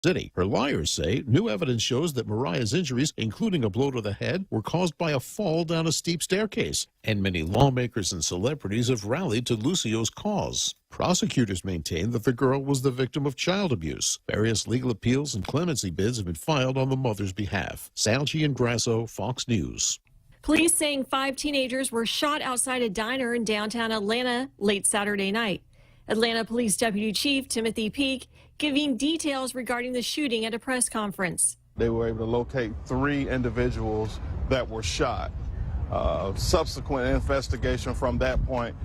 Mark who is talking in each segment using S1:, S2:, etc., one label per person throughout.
S1: City. Her lawyers say new evidence shows that Mariah's injuries, including a blow to the head, were caused by a fall down a steep staircase. And many lawmakers and celebrities have rallied to Lucio's cause. Prosecutors maintain that the girl was the victim of child abuse. Various legal appeals and clemency bids have been filed on the mother's behalf. Salchi and Grasso, Fox News.
S2: Police saying 5 teenagers were shot outside a diner in downtown Atlanta late Saturday night. Atlanta Police Deputy Chief Timothy Peake giving details regarding the shooting at a press conference.
S3: They were able to locate 3 individuals that were shot. Subsequent investigation from that point,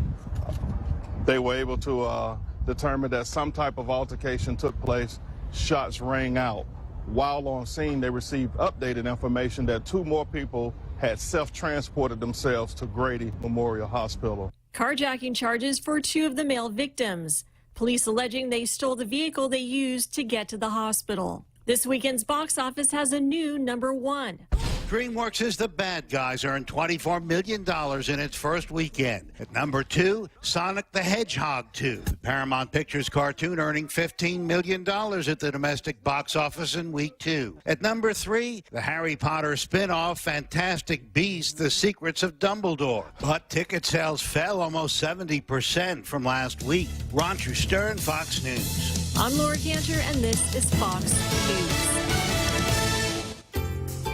S3: they were able to determine that some type of altercation took place. Shots rang out. While on scene, they received updated information that 2 more people had self-transported themselves to Grady Memorial Hospital.
S2: Carjacking charges for 2 of the male victims. Police alleging they stole the vehicle they used to get to the hospital. This weekend's box office has a new number 1.
S4: DreamWorks' The Bad Guys earned $24 million in its first weekend. At number 2, Sonic the Hedgehog 2. The Paramount Pictures cartoon earning $15 million at the domestic box office in week 2. At number 3, the Harry Potter spin-off Fantastic Beasts: The Secrets of Dumbledore. But ticket sales fell almost 70% from last week. Ron Schuster, Fox News.
S2: I'm Laura Cantor, and this is Fox News.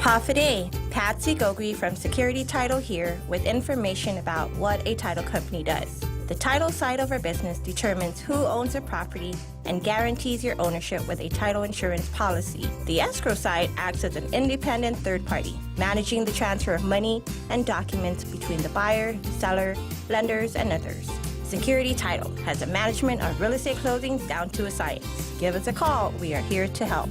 S5: Half a day. Patsy Gogri from Security Title here with information about what a title company does. The title side of our business determines who owns a property and guarantees your ownership with a title insurance policy. The escrow side acts as an independent third party, managing the transfer of money and documents between the buyer, seller, lenders, and others. Security Title has the management of real estate closings down to a science. Give us a call. We are here to help.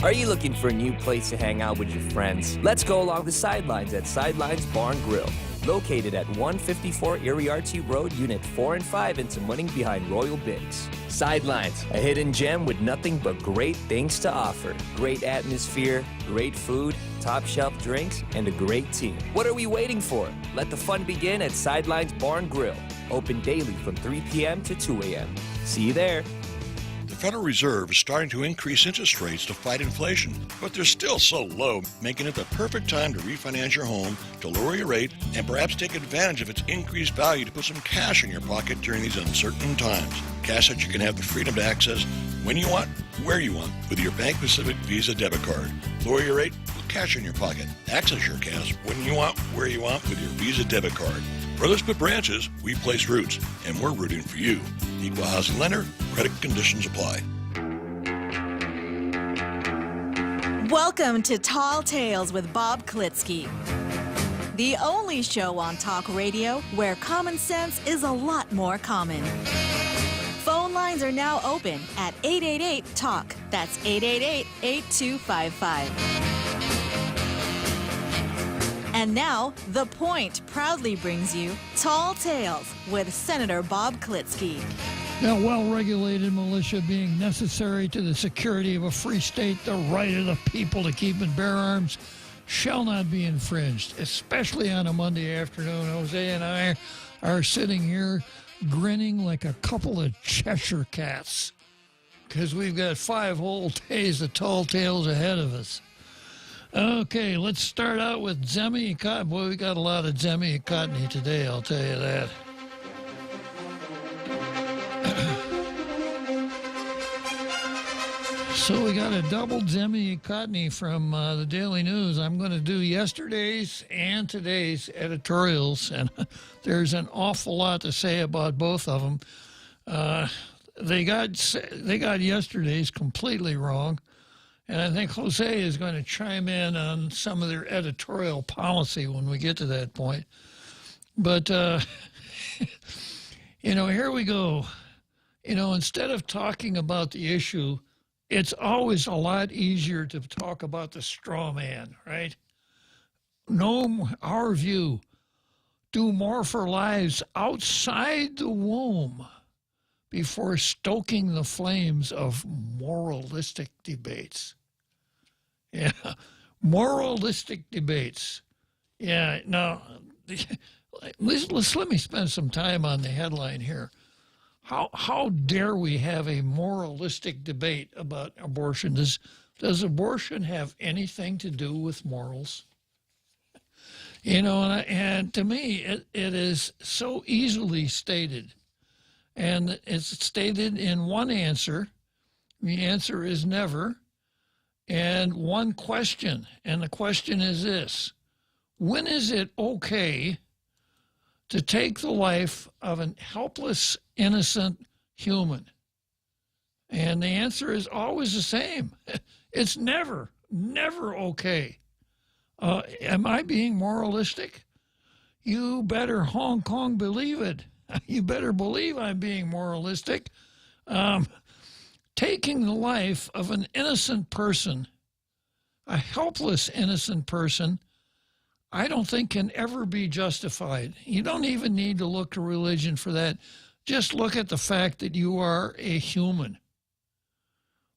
S6: Are you looking for a new place to hang out with your friends? Let's go along the sidelines at Sidelines Bar and Grill. Located at 154 Iriarty Road, Unit 4 and 5 in Tamuning behind Royal Bigs. Sidelines, a hidden gem with nothing but great things to offer. Great atmosphere, great food, top shelf drinks, and a great team. What are we waiting for? Let the fun begin at Sidelines Bar and Grill. Open daily from 3 p.m. to 2 a.m. See you there.
S7: The Federal Reserve is starting to increase interest rates to fight inflation, but they're still so low, making it the perfect time to refinance your home, to lower your rate, and perhaps take advantage of its increased value to put some cash in your pocket during these uncertain times. Cash that you can have the freedom to access when you want, where you want, with your Bank Pacific Visa debit card. Lower your rate with cash in your pocket. Access your cash when you want, where you want, with your Visa debit card. Brothers put branches, we place roots, and we're rooting for you. Equal housing lender, credit conditions apply.
S8: Welcome to Tall Tales with Bob Klitzkie, the only show on talk radio where common sense is a lot more common. Phone lines are now open at 888-TALK. That's 888-8255. And now, The Point proudly brings you Tall Tales with Senator Bob Klitzkie.
S9: Now, well-regulated militia being necessary to the security of a free state, the right of the people to keep and bear arms shall not be infringed, especially on a Monday afternoon. Jose and I are sitting here grinning like a couple of Cheshire cats because we've got 5 whole days of Tall Tales ahead of us. Okay, let's start out with Zemi and Cotton. Boy, we got a lot of Zemi and Cottony today, I'll tell you that. So we got a double Zemi and Cottony from the Daily News. I'm going to do yesterday's and today's editorials, and there's an awful lot to say about both of them. They got yesterday's completely wrong. And I think Jose is going to chime in on some of their editorial policy when we get to that point. But, here we go. Instead of talking about the issue, it's always a lot easier to talk about the straw man, right? No, our view, do more for lives outside the womb before stoking the flames of moralistic debates. Yeah, moralistic debates. Yeah, now, let me spend some time on the headline here. How dare we have a moralistic debate about abortion? Does abortion have anything to do with morals? You know, and to me, it is so easily stated. And it's stated in one answer. The answer is never. And one question. And the question is this: when is it okay to take the life of a helpless, innocent human? And the answer is always the same. It's never okay. Am I being moralistic? You better Hong Kong believe it. You better believe I'm being moralistic. Taking the life of an innocent person, a helpless innocent person, I don't think can ever be justified. You don't even need to look to religion for that. Just look at the fact that you are a human,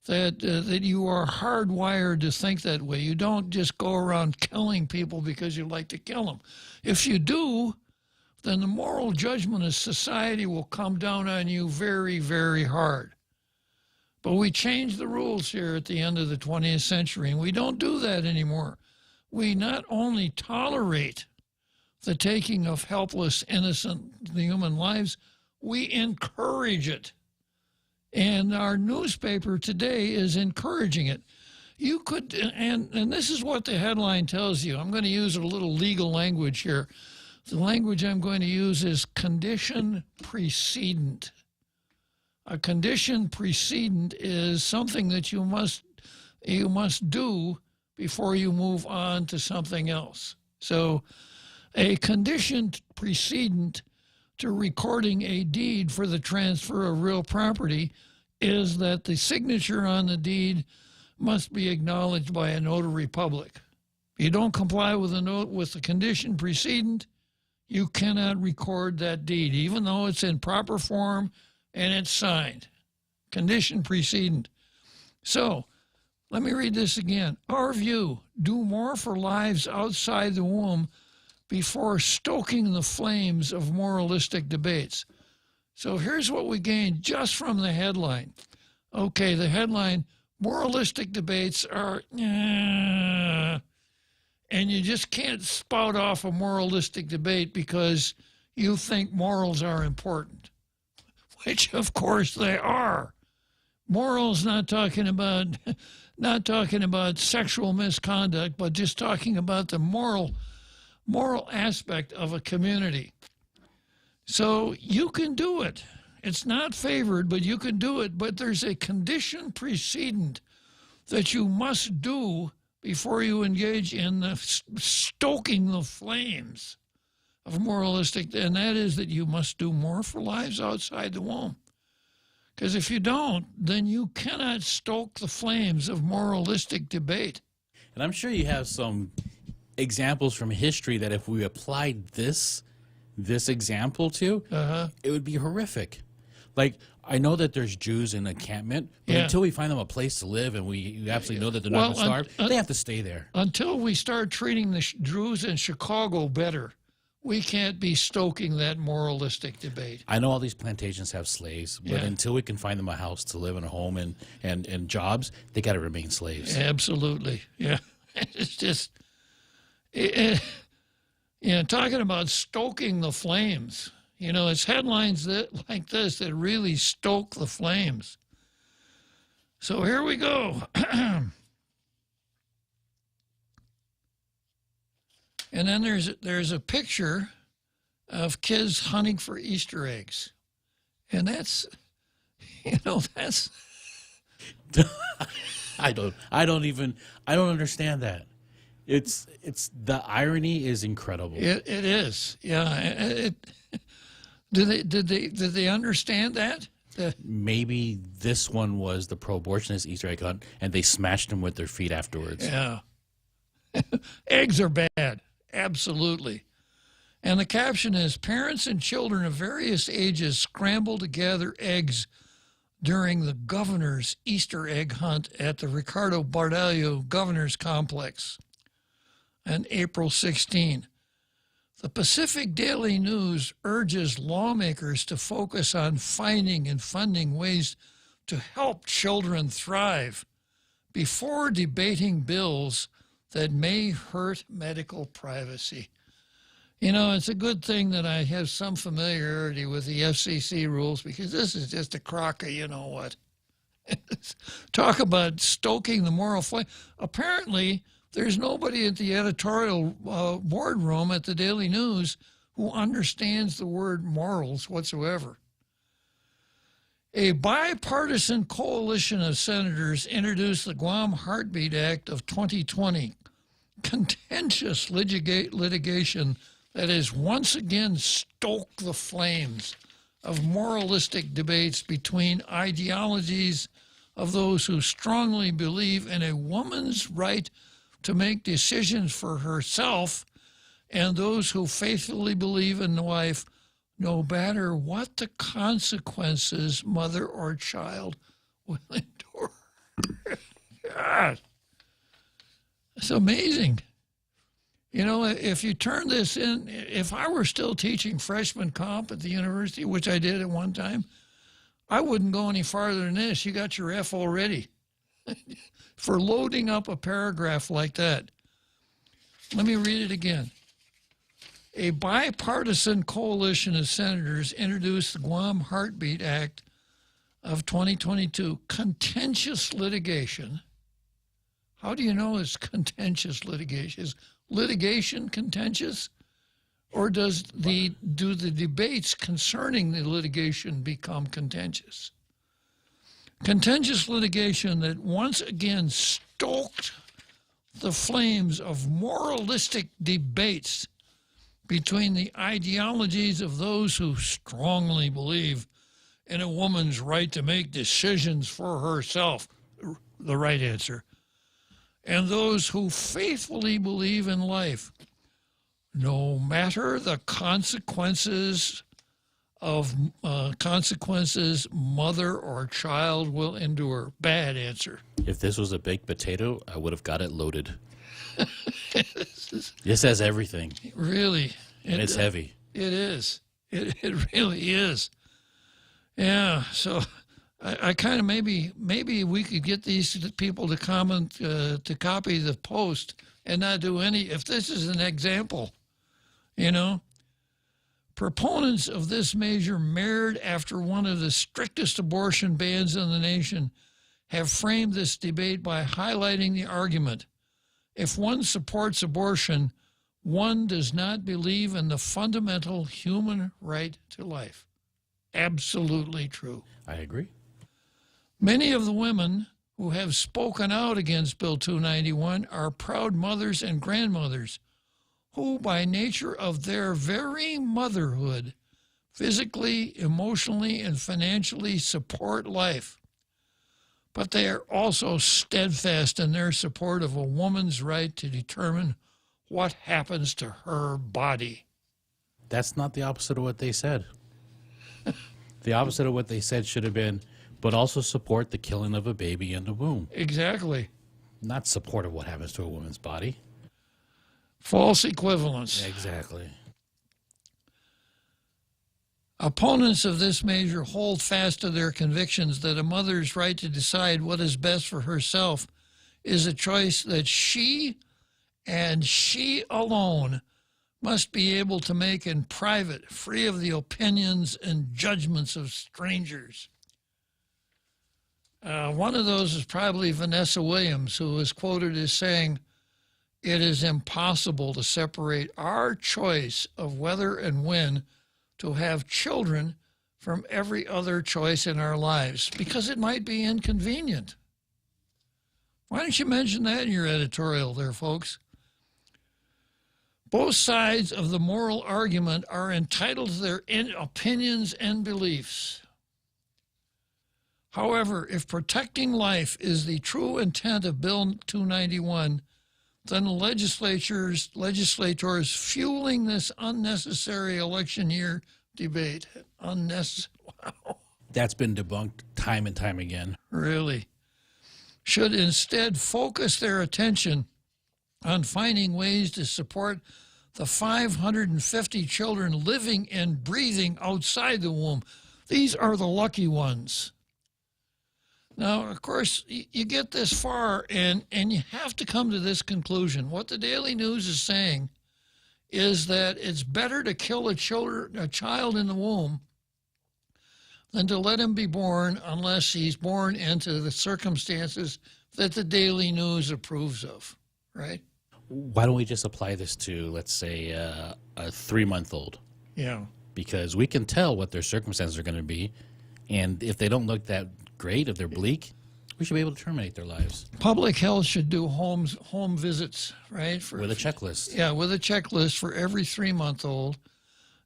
S9: that you are hardwired to think that way. You don't just go around killing people because you like to kill them. If you do, then the moral judgment of society will come down on you very, very hard. But we changed the rules here at the end of the 20th century, and we don't do that anymore. We not only tolerate the taking of helpless, innocent human lives, we encourage it. And our newspaper today is encouraging it. You could, and this is what the headline tells you. I'm going to use a little legal language here. The language I'm going to use is condition precedent. A condition precedent is something that you must do before you move on to something else. So a condition precedent to recording a deed for the transfer of real property is that the signature on the deed must be acknowledged by a notary public. If you don't comply with the condition precedent, you cannot record that deed, even though it's in proper form and it's signed. Condition precedent. So, let me read this again. Our view: do more for lives outside the womb before stoking the flames of moralistic debates. So here's what we gained just from the headline. Okay, the headline: moralistic debates are, and you just can't spout off a moralistic debate because you think morals are important, which of course they are. Morals, not talking about sexual misconduct, but just talking about the moral aspect of a community. So you can do it. It's not favored, but you can do it. But there's a condition precedent that you must do before you engage in the stoking the flames of moralistic, and that is that you must do more for lives outside the womb. Because if you don't, then you cannot stoke the flames of moralistic debate.
S10: And I'm sure you have some examples from history that if we applied this example to, it would be horrific. Like, I know that there's Jews in encampment, but until we find them a place to live and we absolutely know that they're not going to starve, they have to stay there. Until we start treating the Jews in Chicago better, we can't be stoking that moralistic debate. I know all these plantations have slaves, but until we can find them a house to live in, a home, and jobs, they got to remain slaves. Absolutely, yeah. It's just, talking about stoking the flames. You know, it's headlines like this that really stoke the flames. So here we go. And then there's a picture of kids hunting for Easter eggs. And that's I don't understand that. It's the irony is incredible. It is. Yeah. Did they understand that? Maybe this one was the pro-abortionist Easter egg hunt, and they smashed them with their feet afterwards. Yeah. Eggs are bad. Absolutely. And the caption is, parents and children of various ages scramble to gather eggs during the governor's Easter egg hunt at the Ricardo Bardallo Governor's Complex on April 16.
S9: The Pacific Daily News urges lawmakers to focus on finding and funding ways to help children thrive before debating bills that may hurt medical privacy. You know, it's a good thing that I have some familiarity with the FCC rules, because this is just a crock of you know what. Talk about stoking the moral flame. Apparently, there's nobody at the editorial boardroom at the Daily News who understands the word morals whatsoever. A bipartisan coalition of senators introduced the Guam Heartbeat Act of 2020, contentious litigation that has once again stoked the flames of moralistic debates between ideologies of those who strongly believe in a woman's right to make decisions for herself and those who faithfully believe in the wife, no matter what the consequences mother or child will endure. God, it's amazing. You know, if you turn this in, if I were still teaching freshman comp at the university, which I did at one time, I wouldn't go any farther than this. You got your F already for loading up a paragraph like that. Let me read it again. A bipartisan coalition of senators introduced the Guam Heartbeat Act of 2022, contentious litigation. How do you know it's contentious litigation? Is litigation contentious? Or do the debates concerning the litigation become contentious? Contentious litigation that once again stoked the flames of moralistic debates between the ideologies of those who strongly believe in a woman's right to make decisions for herself, the right answer, and those who faithfully believe in life, no matter the consequences mother or child will endure. Bad answer.
S10: If this was a baked potato, I would have got it loaded. This has everything.
S9: Really.
S10: And it's heavy.
S9: It is. It really is. Yeah, so I kind of maybe we could get these people to comment, to copy the post and not do any, if this is an example, you know. Proponents of this measure, mirrored after one of the strictest abortion bans in the nation, have framed this debate by highlighting the argument: if one supports abortion, one does not believe in the fundamental human right to life. Absolutely true.
S10: I agree.
S9: Many of the women who have spoken out against Bill 291 are proud mothers and grandmothers who, by nature of their very motherhood, physically, emotionally, and financially support life. But they are also steadfast in their support of a woman's right to determine what happens to her body.
S10: That's not the opposite of what they said. The opposite of what they said should have been, but also support the killing of a baby in the womb.
S9: Exactly.
S10: Not support of what happens to a woman's body.
S9: False equivalence.
S10: Exactly.
S9: Opponents of this measure hold fast to their convictions that a mother's right to decide what is best for herself is a choice that she and she alone must be able to make in private, free of the opinions and judgments of strangers. One of those is probably Vanessa Williams, who was quoted as saying, "It is impossible to separate our choice of whether and when to have children from every other choice in our lives, because it might be inconvenient." Why don't you mention that in your editorial there, folks? Both sides of the moral argument are entitled to their opinions and beliefs. However, if protecting life is the true intent of Bill 291, then the legislators fueling this unnecessary election year debate. Wow.
S10: That's been debunked time and time again.
S9: Really. Should instead focus their attention on finding ways to support the 550 children living and breathing outside the womb. These are the lucky ones. Now, of course, you get this far, and you have to come to this conclusion. What the Daily News is saying is that it's better to kill a child in the womb than to let him be born unless he's born into the circumstances that the Daily News approves of, right?
S10: Why don't we just apply this to, let's say, a 3-month-old?
S9: Yeah.
S10: Because we can tell what their circumstances are going to be, and if they don't look that great, if they're bleak, we should be able to terminate their lives.
S9: Public health should do home visits, right?
S10: With a checklist.
S9: Yeah, with a checklist for every 3-month-old.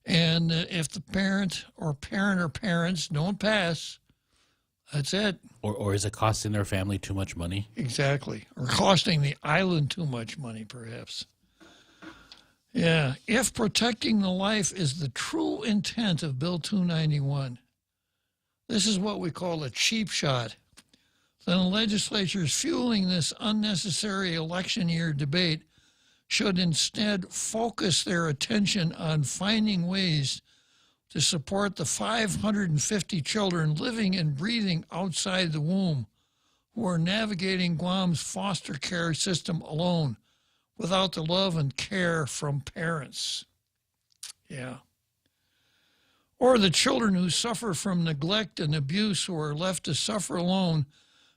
S9: And if the parent or parents don't pass, that's it.
S10: Or is it costing their family too much money?
S9: Exactly. Or costing the island too much money, perhaps. Yeah. If protecting the life is the true intent of Bill 291, this is what we call a cheap shot. Then the legislatures fueling this unnecessary election year debate should instead focus their attention on finding ways to support the 550 children living and breathing outside the womb who are navigating Guam's foster care system alone without the love and care from parents. Yeah. Or the children who suffer from neglect and abuse who are left to suffer alone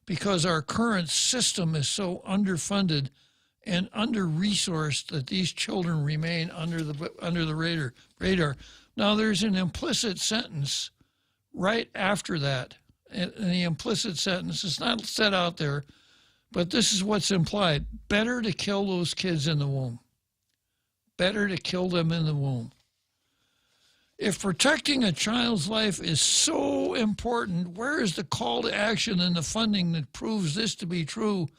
S9: because our current system is so underfunded and under-resourced that these children remain under the radar. Now, there's an implicit sentence right after that. And the implicit sentence is not said out there, but this is what's implied. Better to kill those kids in the womb. Better to kill them in the womb. If protecting a child's life is so important, where is the call to action and the funding that proves this to be true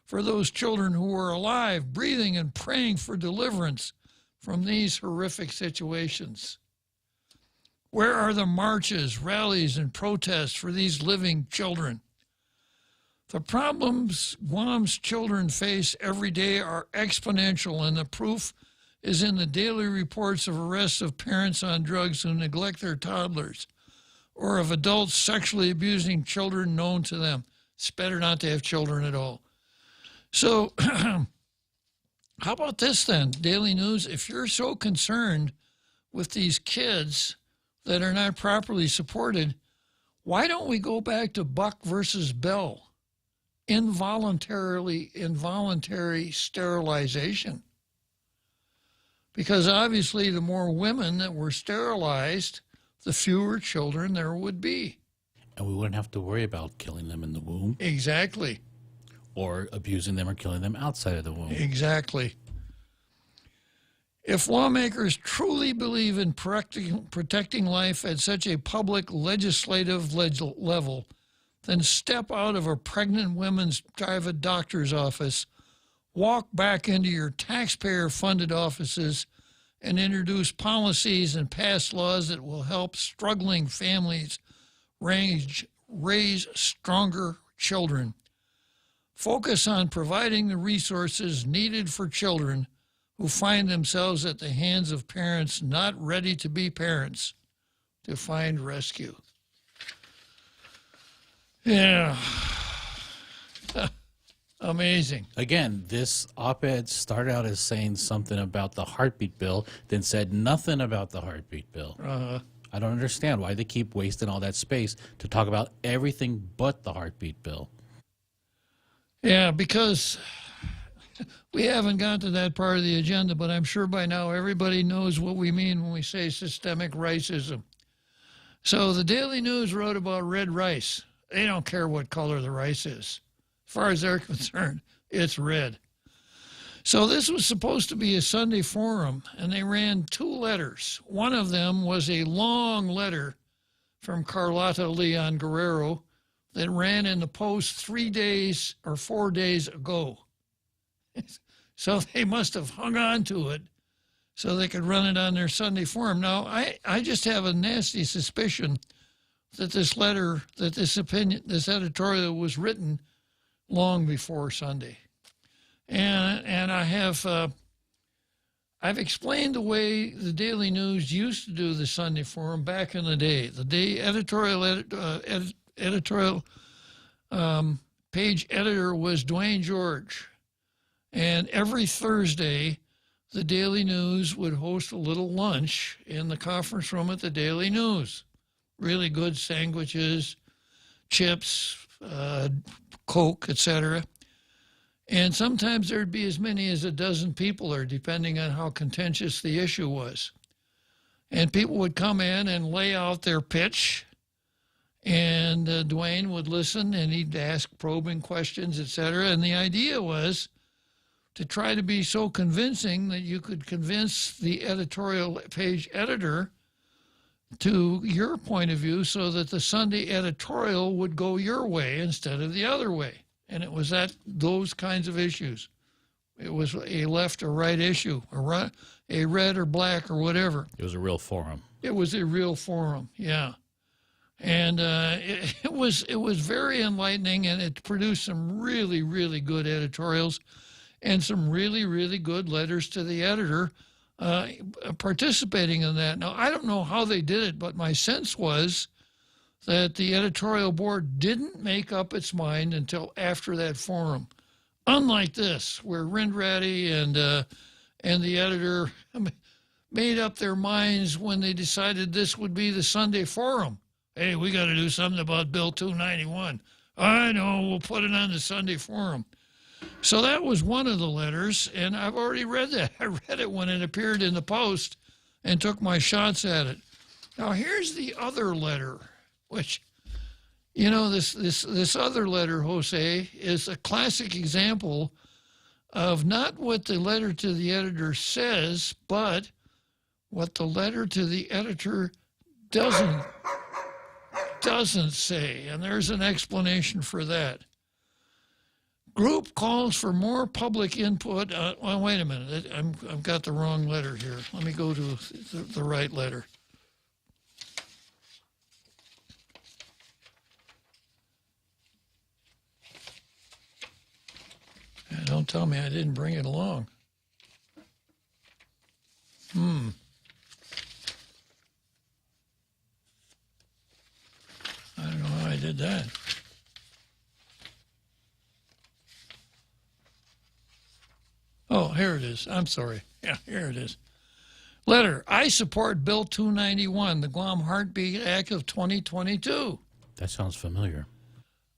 S9: for those children who are alive, breathing, and praying for deliverance from these horrific situations? Where are the marches, rallies, and protests for these living children? The problems Guam's children face every day are exponential, and the proof is in the daily reports of arrests of parents on drugs who neglect their toddlers, or of adults sexually abusing children known to them. It's better not to have children at all. So how about this then, Daily News? If you're so concerned with these kids that are not properly supported, why don't we go back to Buck versus Bell? Involuntary sterilization. Because obviously the more women that were sterilized, the fewer children there would be.
S10: And we wouldn't have to worry about killing them in the womb.
S9: Exactly.
S10: Or abusing them or killing them outside of the womb.
S9: Exactly. If lawmakers truly believe in protecting life at such a public legislative level, then step out of a pregnant woman's private doctor's office, walk back into your taxpayer-funded offices, and introduce policies and pass laws that will help struggling families raise stronger children. Focus on providing the resources needed for children who find themselves at the hands of parents not ready to be parents to find rescue. Yeah. Amazing.
S10: Again, this op-ed started out as saying something about the heartbeat bill, then said nothing about the heartbeat bill. I don't understand why they keep wasting all that space to talk about everything but the heartbeat bill.
S9: Yeah, because we haven't got to that part of the agenda, but I'm sure by now everybody knows what we mean when we say systemic racism. So the Daily News wrote about red rice. They don't care what color the rice is. As far as they're concerned, it's red. So this was supposed to be a Sunday forum, and they ran 2 letters. One of them was a long letter from Carlota Leon Guerrero that ran in the Post 3 days or 4 days ago. So they must have hung on to it so they could run it on their Sunday forum. Now, I just have a nasty suspicion that this letter, that this opinion, this editorial was written long before Sunday. And I have I've explained the way the Daily News used to do the Sunday Forum back in the day. The editorial page editor was Dwayne George. And every Thursday, the Daily News would host a little lunch in the conference room at the Daily News. Really good sandwiches, chips, Coke, etc. And sometimes there'd be as many as a dozen people there, depending on how contentious the issue was. And people would come in and lay out their pitch, and Dwayne would listen, and he'd ask probing questions, etc. And the idea was to try to be so convincing that you could convince the editorial page editor to your point of view so that the Sunday editorial would go your way instead of the other way. And it was those kinds of issues. It was a left or right issue, a red or black or whatever.
S10: It was a real forum.
S9: It was a real forum, yeah. And it was very enlightening, and it produced some really, really good editorials and some really, really good letters to the editor participating in that. Now, I don't know how they did it, but my sense was that the editorial board didn't make up its mind until after that forum. Unlike this, where Rindrati and the editor made up their minds when they decided this would be the Sunday forum. Hey, we got to do something about Bill 291. I know, we'll put it on the Sunday forum. So that was one of the letters, and I've already read that. I read it when it appeared in the Post and took my shots at it. Now, here's the other letter, which, you know, this other letter, Jose, is a classic example of not what the letter to the editor says, but what the letter to the editor doesn't say, and there's an explanation for that. Group calls for more public input. Well, wait a minute. I've got the wrong letter here. Let me go to the right letter. Don't tell me I didn't bring it along. I don't know how I did that. Oh, here it is. I'm sorry. Yeah, here it is. Letter. I support Bill 291, the Guam Heartbeat Act of 2022.
S10: That sounds familiar.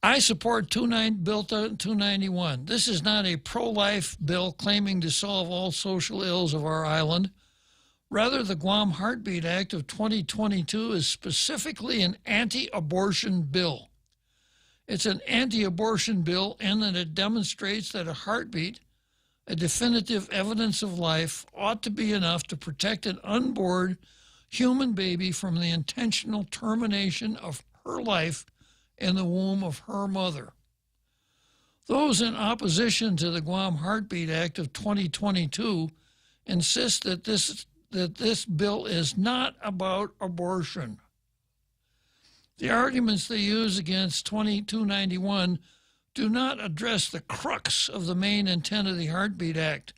S9: I support Bill 291. This is not a pro-life bill claiming to solve all social ills of our island. Rather, the Guam Heartbeat Act of 2022 is specifically an anti-abortion bill. It's an anti-abortion bill in that it demonstrates that a heartbeat, a definitive evidence of life, ought to be enough to protect an unborn human baby from the intentional termination of her life in the womb of her mother. Those in opposition to the Guam Heartbeat Act of 2022 insist that this bill is not about abortion. The arguments they use against 2291 do not address the crux of the main intent of the Heartbeat Act,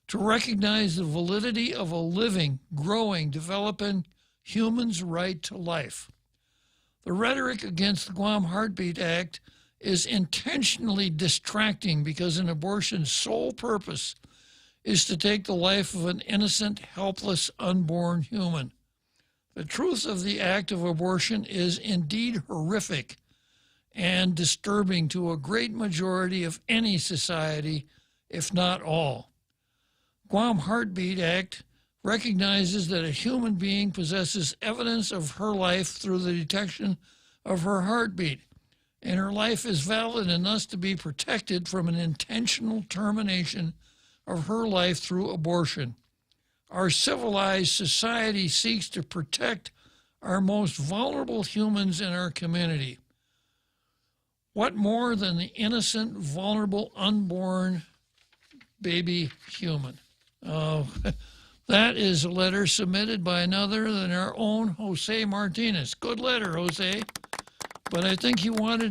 S9: to recognize the validity of a living, growing, developing human's right to life. The rhetoric against the Guam Heartbeat Act is intentionally distracting because an abortion's sole purpose is to take the life of an innocent, helpless, unborn human. The truth of the act of abortion is indeed horrific and disturbing to a great majority of any society, if not all. Guam Heartbeat Act recognizes that a human being possesses evidence of her life through the detection of her heartbeat, and her life is valid and thus to be protected from an intentional termination of her life through abortion. Our civilized society seeks to protect our most vulnerable humans in our community. What more than the innocent, vulnerable, unborn baby human? Oh, that is a letter submitted by none other than our own Jose Martinez. Good letter, Jose. But I think you had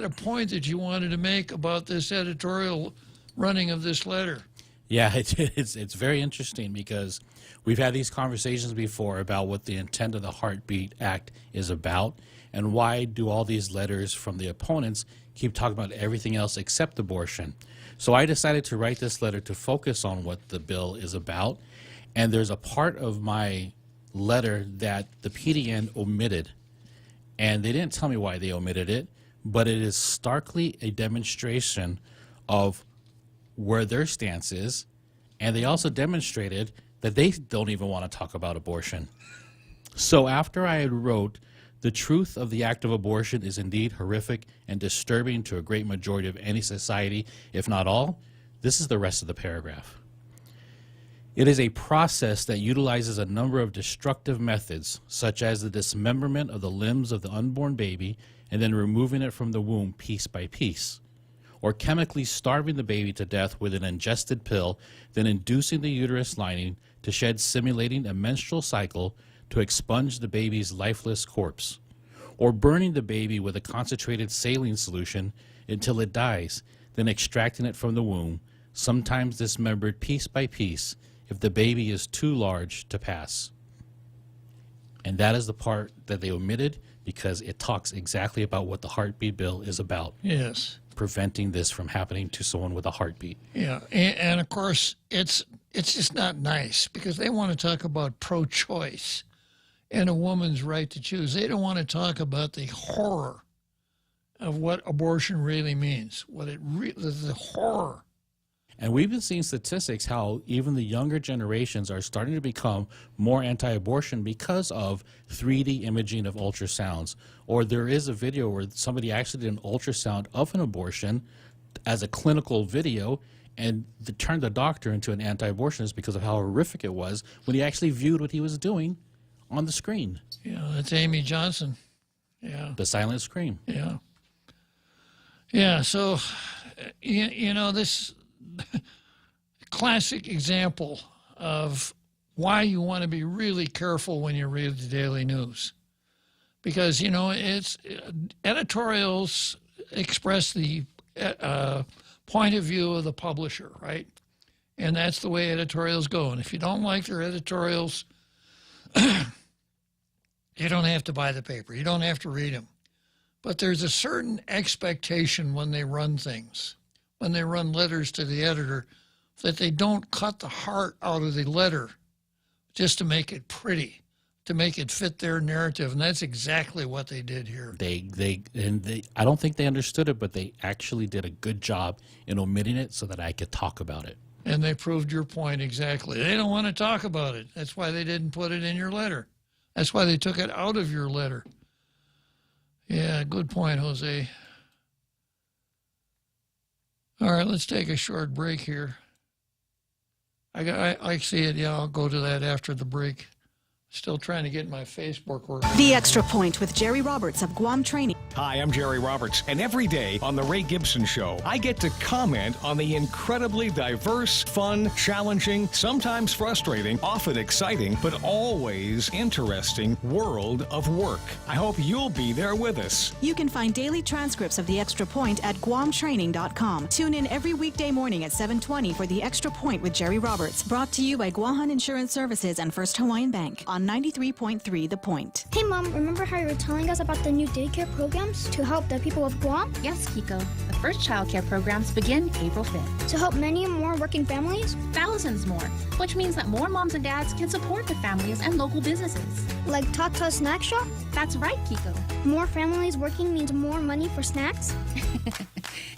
S9: a point that you wanted to make about this editorial running of this letter.
S10: Yeah, it's very interesting because we've had these conversations before about what the intent of the Heartbeat Act is about, and why do all these letters from the opponents keep talking about everything else except abortion. So I decided to write this letter to focus on what the bill is about, and there's a part of my letter that the PDN omitted, and they didn't tell me why they omitted it, but it is starkly a demonstration of where their stance is, and they also demonstrated that they don't even want to talk about abortion. So after I had wrote, the truth of the act of abortion is indeed horrific and disturbing to a great majority of any society, if not all, this is the rest of the paragraph. It is a process that utilizes a number of destructive methods, such as the dismemberment of the limbs of the unborn baby and then removing it from the womb piece by piece, or chemically starving the baby to death with an ingested pill, then inducing the uterus lining to shed, simulating a menstrual cycle to expunge the baby's lifeless corpse, or burning the baby with a concentrated saline solution until it dies, then extracting it from the womb, sometimes dismembered piece by piece if the baby is too large to pass. And that is the part that they omitted because it talks exactly about what the heartbeat bill is about.
S9: Yes.
S10: Preventing this from happening to someone with a heartbeat.
S9: Yeah, and of course, it's just not nice because they want to talk about pro-choice and a woman's right to choose. They don't want to talk about the horror of what abortion really means, the horror.
S10: And we've been seeing statistics how even the younger generations are starting to become more anti-abortion because of 3D imaging of ultrasounds. Or there is a video where somebody actually did an ultrasound of an abortion as a clinical video and turned the doctor into an anti-abortionist because of how horrific it was when he actually viewed what he was doing on the screen.
S9: Yeah, that's Amy Johnson. Yeah.
S10: The silent scream.
S9: Yeah. Yeah, so, you know, this classic example of why you want to be really careful when you read the daily news. Because, you know, it's editorials express the point of view of the publisher, right? And that's the way editorials go. And if you don't like their editorials, you don't have to buy the paper. You don't have to read them. But there's a certain expectation when they run things, when they run letters to the editor, that they don't cut the heart out of the letter just to make it pretty, to make it fit their narrative. And that's exactly what they did here.
S10: I don't think they understood it, but they actually did a good job in omitting it so that I could talk about it.
S9: And they proved your point exactly. They don't want to talk about it. That's why they didn't put it in your letter. That's why they took it out of your letter. Yeah, good point, Jose. All right, let's take a short break here. I see it. Yeah, I'll go to that after the break. Still trying to get my Facebook working.
S8: The Extra Point with Jerry Roberts of Guam Training.
S11: Hi, I'm Jerry Roberts, and every day on The Ray Gibson Show, I get to comment on the incredibly diverse, fun, challenging, sometimes frustrating, often exciting, but always interesting world of work. I hope you'll be there with us.
S8: You can find daily transcripts of The Extra Point at guamtraining.com. Tune in every weekday morning at 7:20 for The Extra Point with Jerry Roberts, brought to you by Guahan Insurance Services and First Hawaiian Bank on 93.3 The Point.
S12: Hey, Mom, remember how you were telling us about the new daycare programs to help the people of Guam?
S13: Yes, Kiko. The first child care programs begin April 5th.
S12: To help many more working families?
S13: Thousands more, which means that more moms and dads can support their families and local businesses.
S12: Like Tata Snack Shop?
S13: That's right, Kiko.
S12: More families working means more money for snacks?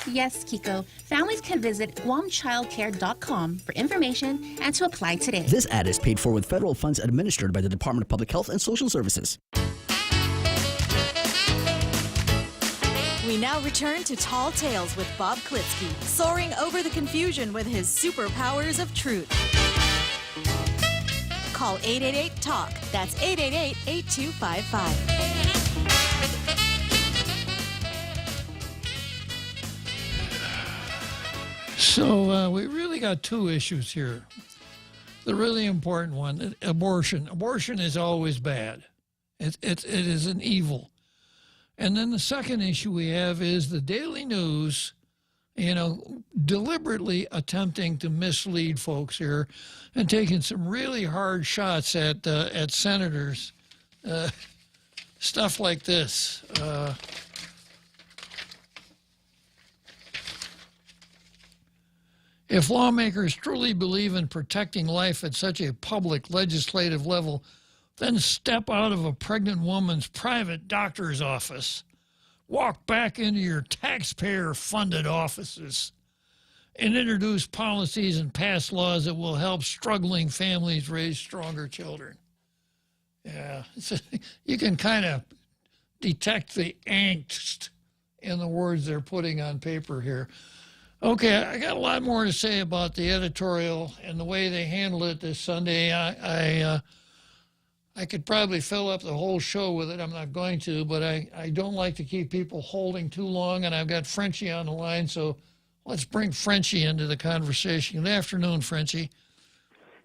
S13: Yes, Kiko. Families can visit guamchildcare.com for information and to apply today.
S14: This ad is paid for with federal funds administered by the Department of Public Health and Social Services.
S8: We now return to Tall Tales with Bob Klitzkie, soaring over the confusion with his superpowers of truth. Call 888-TALK. That's 888-8255.
S9: So we really got two issues here. The really important one, abortion. Abortion is always bad. It is an evil. And then the second issue we have is the Daily News deliberately attempting to mislead folks here and taking some really hard shots at senators. Stuff like this. If lawmakers truly believe in protecting life at such a public legislative level, then step out of a pregnant woman's private doctor's office. Walk back into your taxpayer-funded offices and introduce policies and pass laws that will help struggling families raise stronger children. Yeah, you can kind of detect the angst in the words they're putting on paper here. Okay, I got a lot more to say about the editorial and the way they handled it this Sunday. I could probably fill up the whole show with it. I'm not going to, but I don't like to keep people holding too long, and I've got Frenchie on the line, so let's bring Frenchie into the conversation. Good afternoon, Frenchie.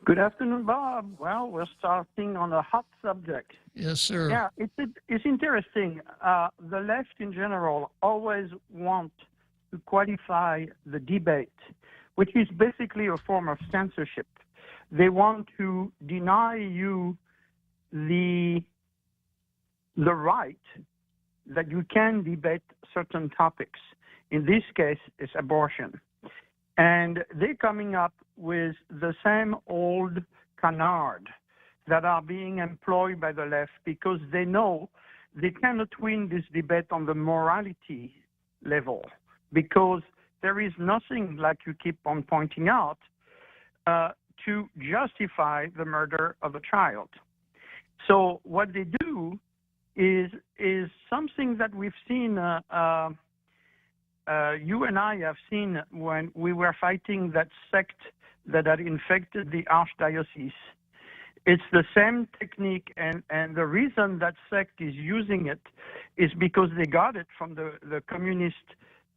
S15: Good afternoon, Bob. Well, we're starting on a hot subject.
S9: Yes, sir.
S15: Yeah, it's interesting. The left in general always want to qualify the debate, which is basically a form of censorship. They want to deny you the right that you can debate certain topics. In this case, it's abortion. And they're coming up with the same old canard that are being employed by the left because they know they cannot win this debate on the morality level because there is nothing, like you keep on pointing out, to justify the murder of a child. So what they do is something that we've seen, you and I have seen when we were fighting that sect that had infected the archdiocese. It's the same technique, and the reason that sect is using it is because they got it from the communist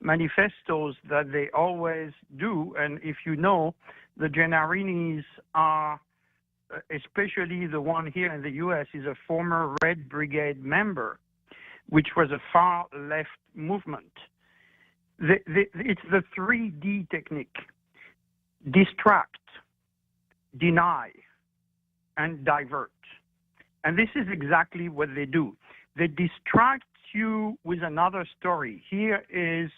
S15: manifestos that they always do. And if you know, the Gennarinis are, especially the one here in the U.S., is a former Red Brigade member, which was a far left movement. It's the 3D technique: distract, deny, and divert. And this is exactly what they do. They distract you with another story. Here is,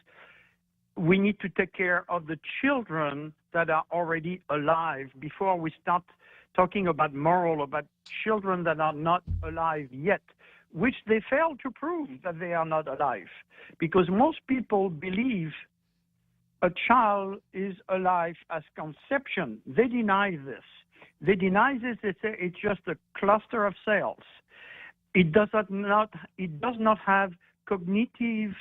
S15: we need to take care of the children that are already alive before we start talking about moral, about children that are not alive yet, which they fail to prove that they are not alive. Because most people believe a child is alive as conception. They deny this. They deny this. They say it's just a cluster of cells. It does not have cognitive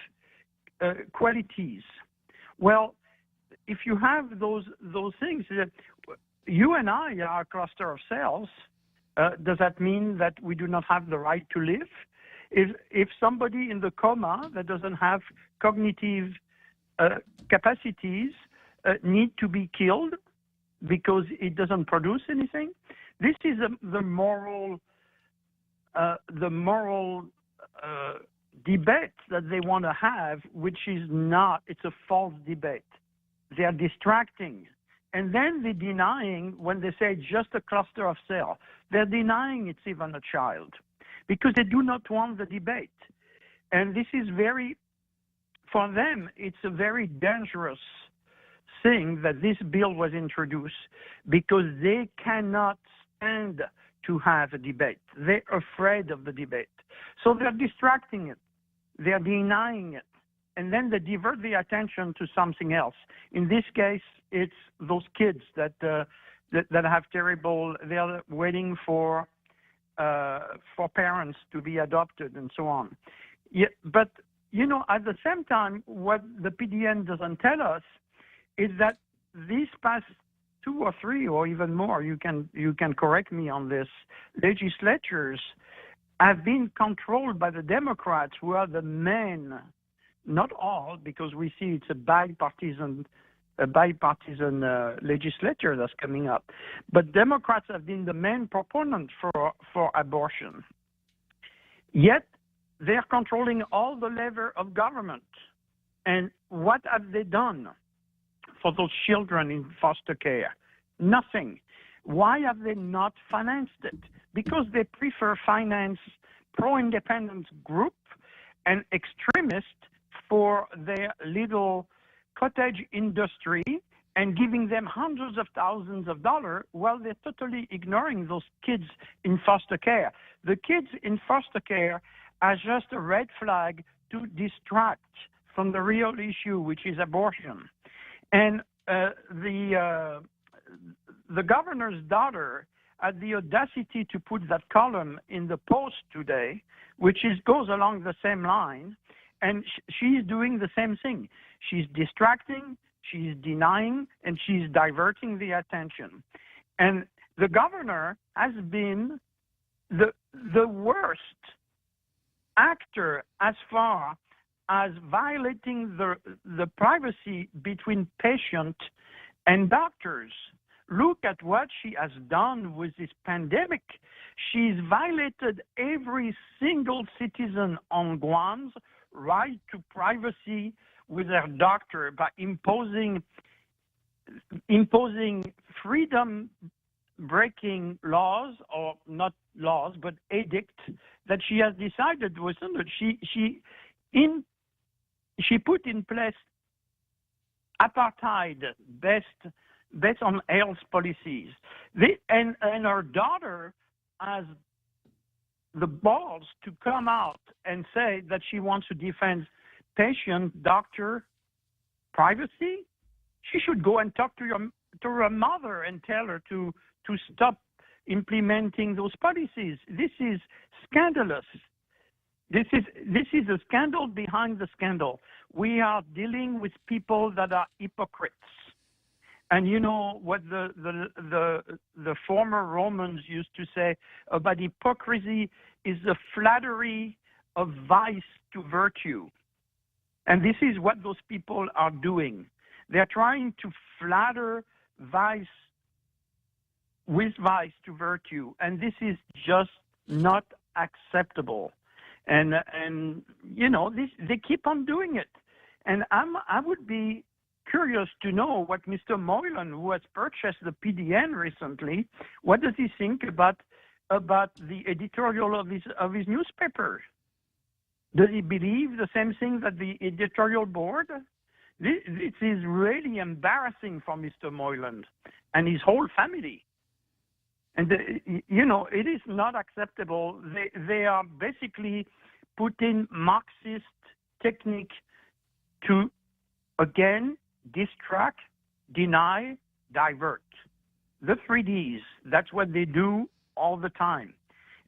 S15: qualities. Well, if you have those things, you and I are a cluster of cells. Does that mean that we do not have the right to live? If somebody in the coma that doesn't have cognitive capacities need to be killed because it doesn't produce anything, this is the moral debate that they want to have, which is not. It's a false debate. They are distracting. And then they're denying, when they say just a cluster of cells, they're denying it's even a child because they do not want the debate. And this is for them, it's a very dangerous thing that this bill was introduced because they cannot stand to have a debate. They're afraid of the debate. So they're distracting it. They're denying it. And then they divert the attention to something else. In this case, it's those kids that have terrible. They're waiting for parents to be adopted and so on. Yeah, but at the same time, what the PDN doesn't tell us is that these past 2 or 3 or even more, you can correct me on this, legislatures have been controlled by the Democrats, who are the main. Not all, because we see it's a bipartisan legislature that's coming up. But Democrats have been the main proponent for abortion. Yet they're controlling all the lever of government. And what have they done? for those children in foster care? Nothing. Why have they not financed it? Because they prefer finance pro-independence group and extremists for their little cottage industry and giving them hundreds of thousands of dollars while they're totally ignoring those kids in foster care. The kids in foster care are just a red flag to distract from the real issue, which is abortion. And the governor's daughter had the audacity to put that column in the Post today, which goes along the same line, and she's doing the same thing. She's distracting, she's denying, and she's diverting the attention. And the governor has been the worst actor as far as violating the privacy between patient and doctors. Look at what she has done with this pandemic. She's violated every single citizen on Guam's right to privacy with their doctor by imposing freedom-breaking laws, or not laws, but edicts that she has decided was under. She put in place apartheid based on health policies. And her daughter has the balls to come out and say that she wants to defend patient-doctor privacy. She should go and talk to her mother and tell her to stop implementing those policies. This is scandalous. This is a scandal behind the scandal. We are dealing with people that are hypocrites. And you know what the former Romans used to say about hypocrisy is the flattery of vice to virtue. And this is what those people are doing. They're trying to flatter vice with vice to virtue. And this is just not acceptable. And you know, they keep on doing it. And I would be curious to know what Mr. Moylan, who has purchased the PDN recently, what does he think about the editorial of his newspaper? Does he believe the same thing that the editorial board? This is really embarrassing for Mr. Moylan and his whole family. And, you know, it is not acceptable. They are basically putting Marxist technique to, again, distract, deny, divert. The 3Ds, that's what they do all the time.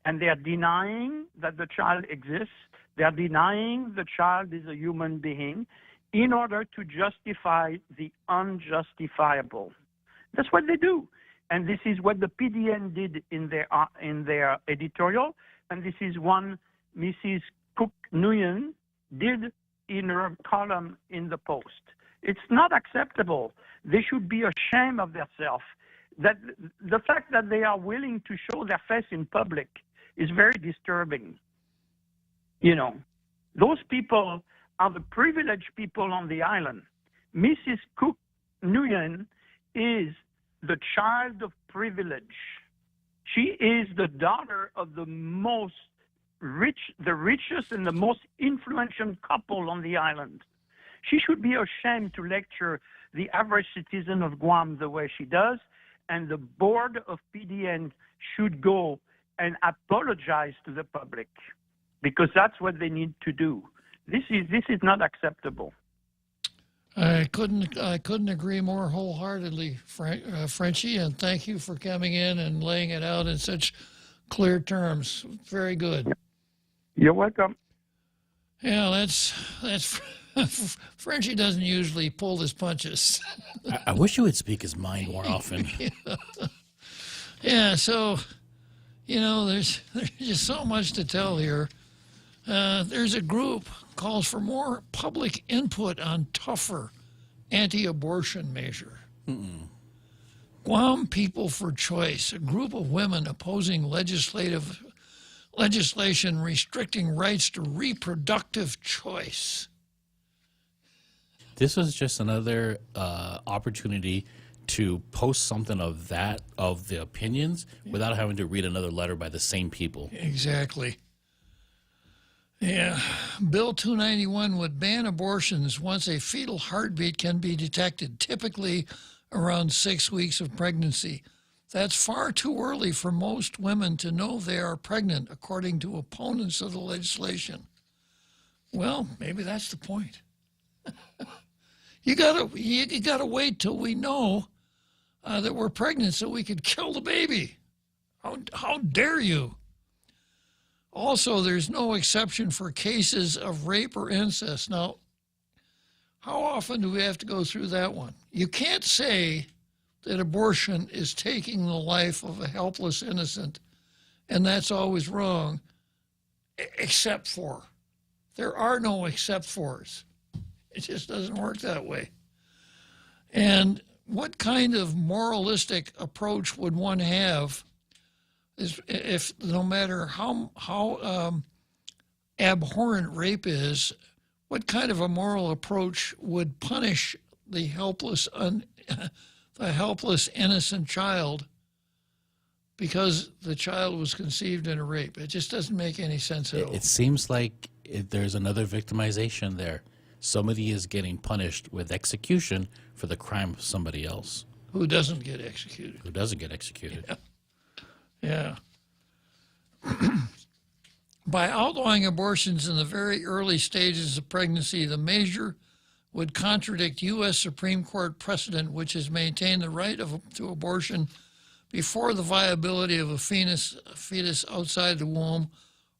S15: And they are denying that the child exists. They are denying the child is a human being in order to justify the unjustifiable. That's what they do. And this is what the PDN did in their editorial, and this is one Mrs. Cook Nguyen did in her column in the Post. It's not acceptable. They should be ashamed of themselves. That the fact that they are willing to show their face in public is very disturbing. You know, those people are the privileged people on the island. Mrs. Cook Nguyen is the child of privilege. She is the daughter of the richest and the most influential couple on the island. She should be ashamed to lecture the average citizen of Guam the way she does, and the board of PDN should go and apologize to the public, because that's what they need to do. This is not acceptable.
S9: I couldn't agree more wholeheartedly, Frenchie, and thank you for coming in and laying it out in such clear terms. Very good.
S15: You're welcome.
S9: Yeah, that's Frenchie doesn't usually pull his punches.
S10: I wish you would speak his mind more often.
S9: Yeah, so, you know, there's just so much to tell here. There's a group calls for more public input on tougher anti-abortion measure. Guam People for Choice, a group of women opposing legislation restricting rights to reproductive choice.
S10: This was just another opportunity to post something of the opinions without having to read another letter by the same people.
S9: Exactly. Yeah. Bill 291 would ban abortions once a fetal heartbeat can be detected, typically around 6 weeks of pregnancy. That's far too early for most women to know they are pregnant, according to opponents of the legislation. Well, maybe that's the point. You gotta wait till we know that we're pregnant so we could kill the baby. How dare you? Also, there's no exception for cases of rape or incest. Now, how often do we have to go through that one? You can't say that abortion is taking the life of a helpless innocent, and that's always wrong, except for. There are no except fors. It just doesn't work that way. And what kind of moralistic approach would one have if no matter how abhorrent rape is, what kind of a moral approach would punish the helpless innocent child because the child was conceived in a rape? It just doesn't make any sense at all.
S10: It seems like there's another victimization there. Somebody is getting punished with execution for the crime of somebody else.
S9: Who doesn't get executed.
S10: Who doesn't get executed.
S9: Yeah. By outlawing abortions in the very early stages of pregnancy, the measure would contradict U.S. Supreme Court precedent, which has maintained the right to abortion before the viability of a fetus outside the womb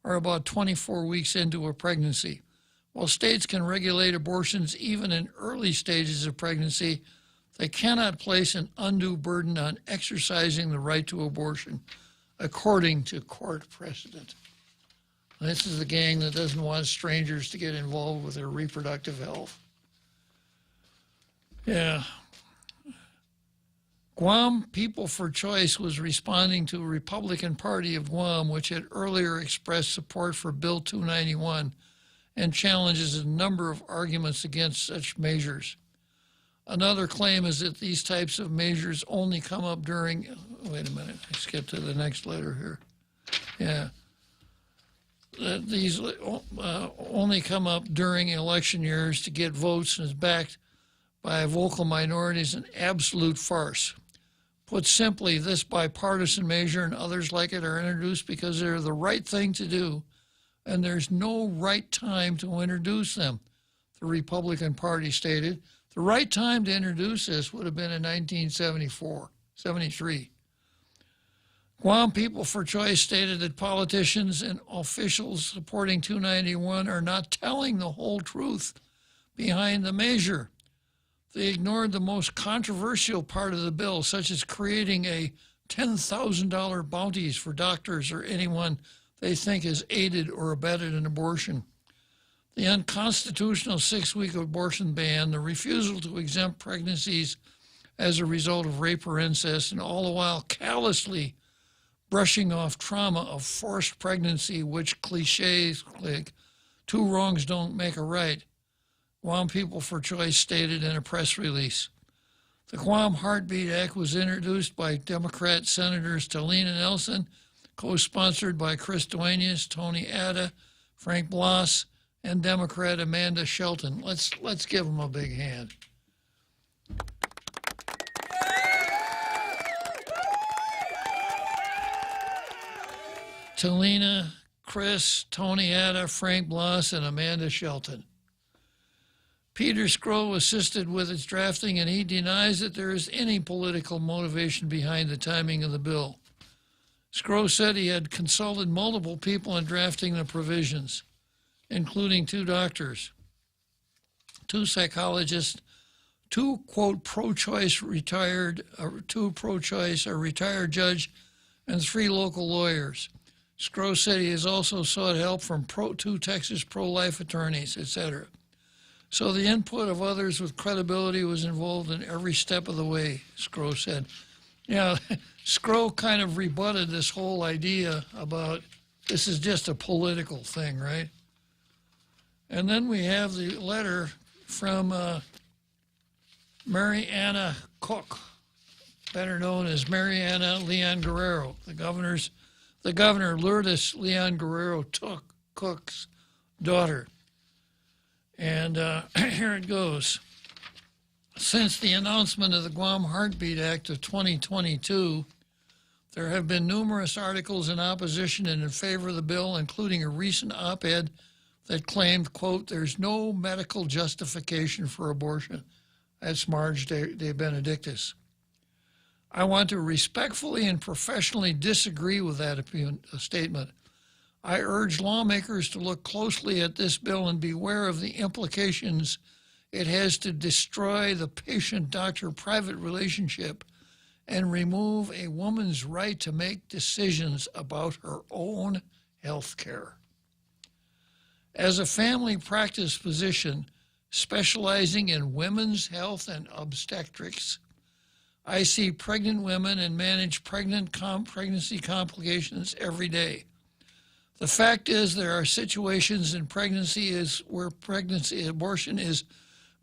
S9: or about 24 weeks into a pregnancy. While states can regulate abortions even in early stages of pregnancy, they cannot place an undue burden on exercising the right to abortion, according to court precedent. This is the gang that doesn't want strangers to get involved with their reproductive health. Yeah. Guam People for Choice was responding to a Republican Party of Guam, which had earlier expressed support for Bill 291 and challenges a number of arguments against such measures. Another claim is that these types of measures only come up during, wait a minute, I skipped to the next letter here. Yeah. That these only come up during election years to get votes and is backed by vocal minorities, an absolute farce. Put simply, this bipartisan measure and others like it are introduced because they're the right thing to do, and there's no right time to introduce them, the Republican Party stated. The right time to introduce this would have been in 1973. Guam People for Choice stated that politicians and officials supporting 291 are not telling the whole truth behind the measure. They ignored the most controversial part of the bill, such as creating a $10,000 bounties for doctors or anyone they think has aided or abetted an abortion. The unconstitutional 6-week abortion ban, the refusal to exempt pregnancies as a result of rape or incest, and all the while callously brushing off trauma of forced pregnancy, which cliches like, 2 wrongs don't make a right, Guam People for Choice stated in a press release. The Guam Heartbeat Act was introduced by Democrat Senators Talina Nelson, co-sponsored by Chris Duenas, Tony Atta, Frank Blas, and Democrat Amanda Shelton. Let's give them a big hand. Talina, Chris, Tony Atta, Frank Blas, and Amanda Shelton. Peter Skro assisted with its drafting, and he denies that there is any political motivation behind the timing of the bill. Skro said he had consulted multiple people in drafting the provisions, including 2 doctors, 2 psychologists, 2, quote, pro-choice retired, 2 pro-choice, a retired judge, and 3 local lawyers. Skro said he has also sought help from 2 Texas pro-life attorneys, etc. So the input of others with credibility was involved in every step of the way, Skro said. Yeah, Skro kind of rebutted this whole idea about this is just a political thing, right? And then we have the letter from Mariana Cook, better known as Mariana Leon Guerrero, the governor Lourdes Leon Guerrero Cook's daughter. And here it goes. Since the announcement of the Guam Heartbeat Act of 2022, there have been numerous articles in opposition and in favor of the bill, including a recent op-ed that claimed, quote, there's no medical justification for abortion. That's Marge de Benedictis. I want to respectfully and professionally disagree with that statement. I urge lawmakers to look closely at this bill and beware of the implications it has to destroy the patient-doctor private relationship and remove a woman's right to make decisions about her own health care. As a family practice physician specializing in women's health and obstetrics, I see pregnant women and manage pregnancy complications every day. The fact is there are situations in pregnancy where abortion is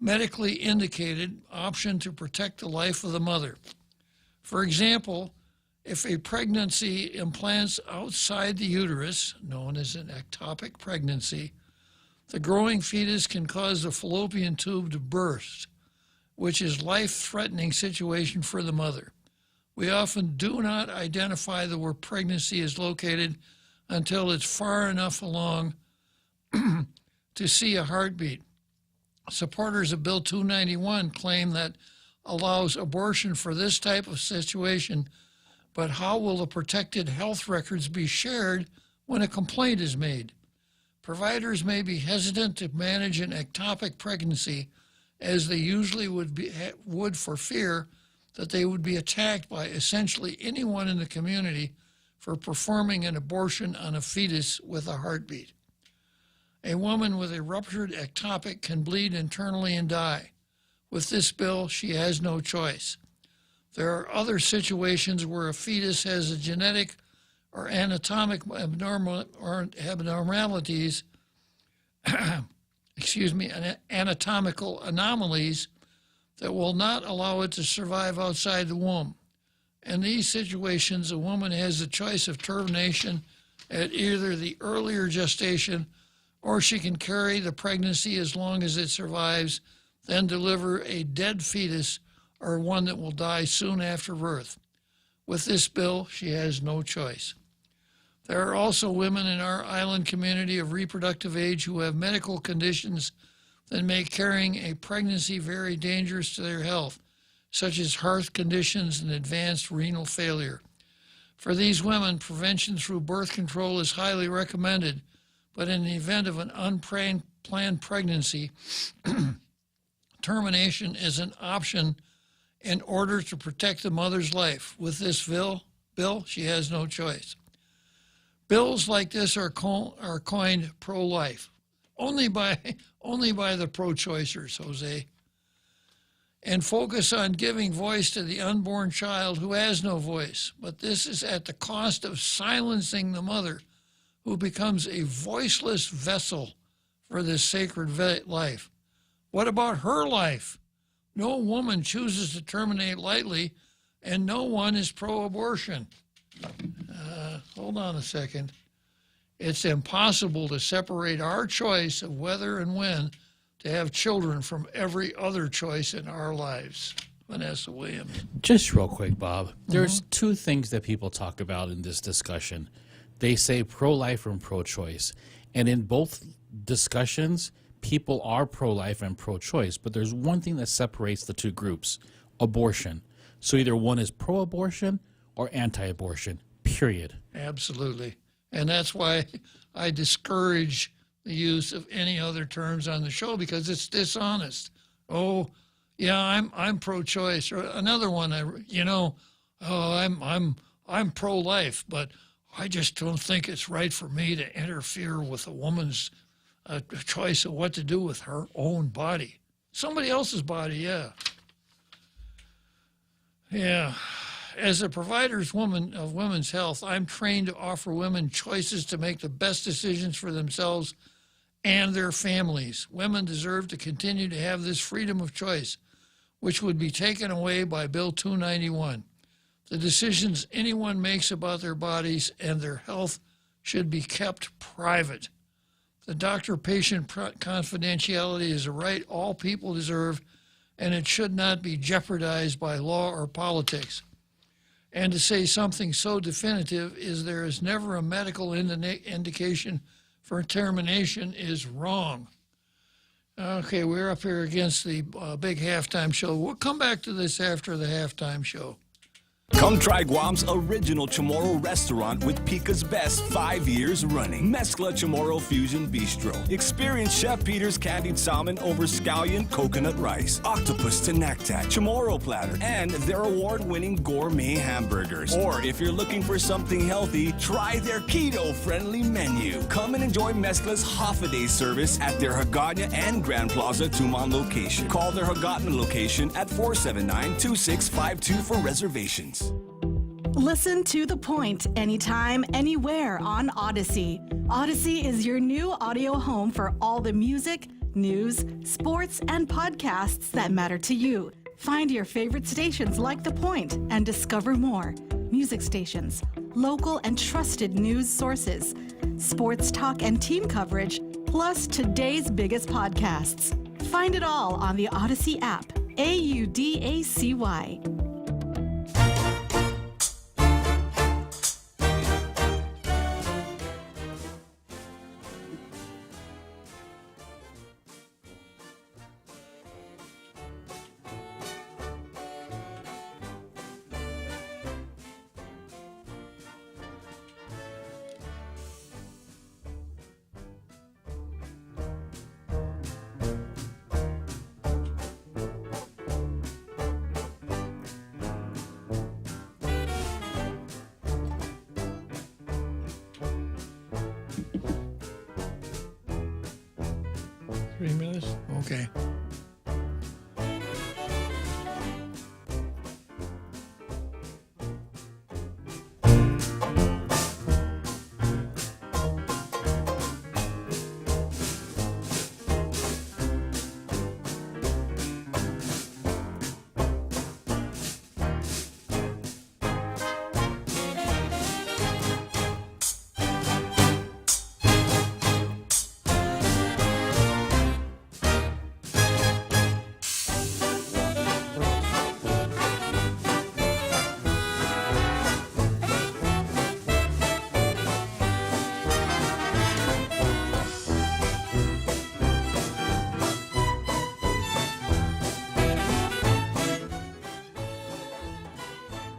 S9: medically indicated option to protect the life of the mother. For example, if a pregnancy implants outside the uterus, known as an ectopic pregnancy, the growing fetus can cause the fallopian tube to burst, which is a life-threatening situation for the mother. We often do not identify where pregnancy is located until it's far enough along to see a heartbeat. Supporters of Bill 291 claim that allows abortion for this type of situation, but how will the protected health records be shared when a complaint is made? Providers may be hesitant to manage an ectopic pregnancy as they usually would for fear that they would be attacked by essentially anyone in the community for performing an abortion on a fetus with a heartbeat. A woman with a ruptured ectopic can bleed internally and die. With this bill, she has no choice. There are other situations where a fetus has a genetic or anatomic abnormalities, anatomical anomalies that will not allow it to survive outside the womb. In these situations, a woman has the choice of termination at either the earlier gestation or she can carry the pregnancy as long as it survives, then deliver a dead fetus or one that will die soon after birth. With this bill, she has no choice. There are also women in our island community of reproductive age who have medical conditions that make carrying a pregnancy very dangerous to their health, such as heart conditions and advanced renal failure. For these women, prevention through birth control is highly recommended, but in the event of an unplanned pregnancy, termination is an option in order to protect the mother's life. With this bill, she has no choice. Bills like this are coined pro-life, only by the pro-choicers, Jose, and focus on giving voice to the unborn child who has no voice. But this is at the cost of silencing the mother, who becomes a voiceless vessel for this sacred life. What about her life? No woman chooses to terminate lightly, and no one is pro-abortion. Hold on a second. It's impossible to separate our choice of whether and when to have children from every other choice in our lives. Vanessa Williams.
S10: Just real quick, Bob. There's two things that people talk about in this discussion. They say pro-life and pro-choice. And in both discussions, people are pro-life and pro-choice. But there's one thing that separates the two groups, abortion. So either one is pro-abortion or anti-abortion, period.
S9: Absolutely. And that's why I discourage the use of any other terms on the show, because it's dishonest. Oh, yeah, I'm pro-choice. Or another one, I'm pro-life, but I just don't think it's right for me to interfere with a woman's choice of what to do with her own body. Somebody else's body, yeah. Yeah. As a provider of women's health, I'm trained to offer women choices to make the best decisions for themselves and their families. Women deserve to continue to have this freedom of choice. which would be taken away by Bill 291. The decisions anyone makes about their bodies and their health should be kept private. The doctor-patient confidentiality is a right all people deserve, and it should not be jeopardized by law or politics. And to say something so definitive is there is never a medical indication for termination is wrong. Okay, we're up here against the big halftime show. We'll come back to this after the halftime show.
S16: Come try Guam's original Chamorro restaurant with Pica's Best 5 years running. Mezcla Chamorro Fusion Bistro. Experience Chef Peter's candied salmon over scallion coconut rice, octopus to naktat, Chamorro platter, and their award-winning gourmet hamburgers. Or if you're looking for something healthy, try their keto-friendly menu. Come and enjoy Mezcla's half-a-day service at their Hagåtña and Grand Plaza Tumon location. Call their Hagåtña location at 479-2652 for reservations.
S8: Listen to The Point anytime, anywhere on Odyssey. Odyssey is your new audio home for all the music, news, sports, and podcasts that matter to you. Find your favorite stations like The Point and discover more. Music stations, local and trusted news sources, sports talk and team coverage, plus today's biggest podcasts. Find it all on the Odyssey app. AUDACY.
S9: Okay.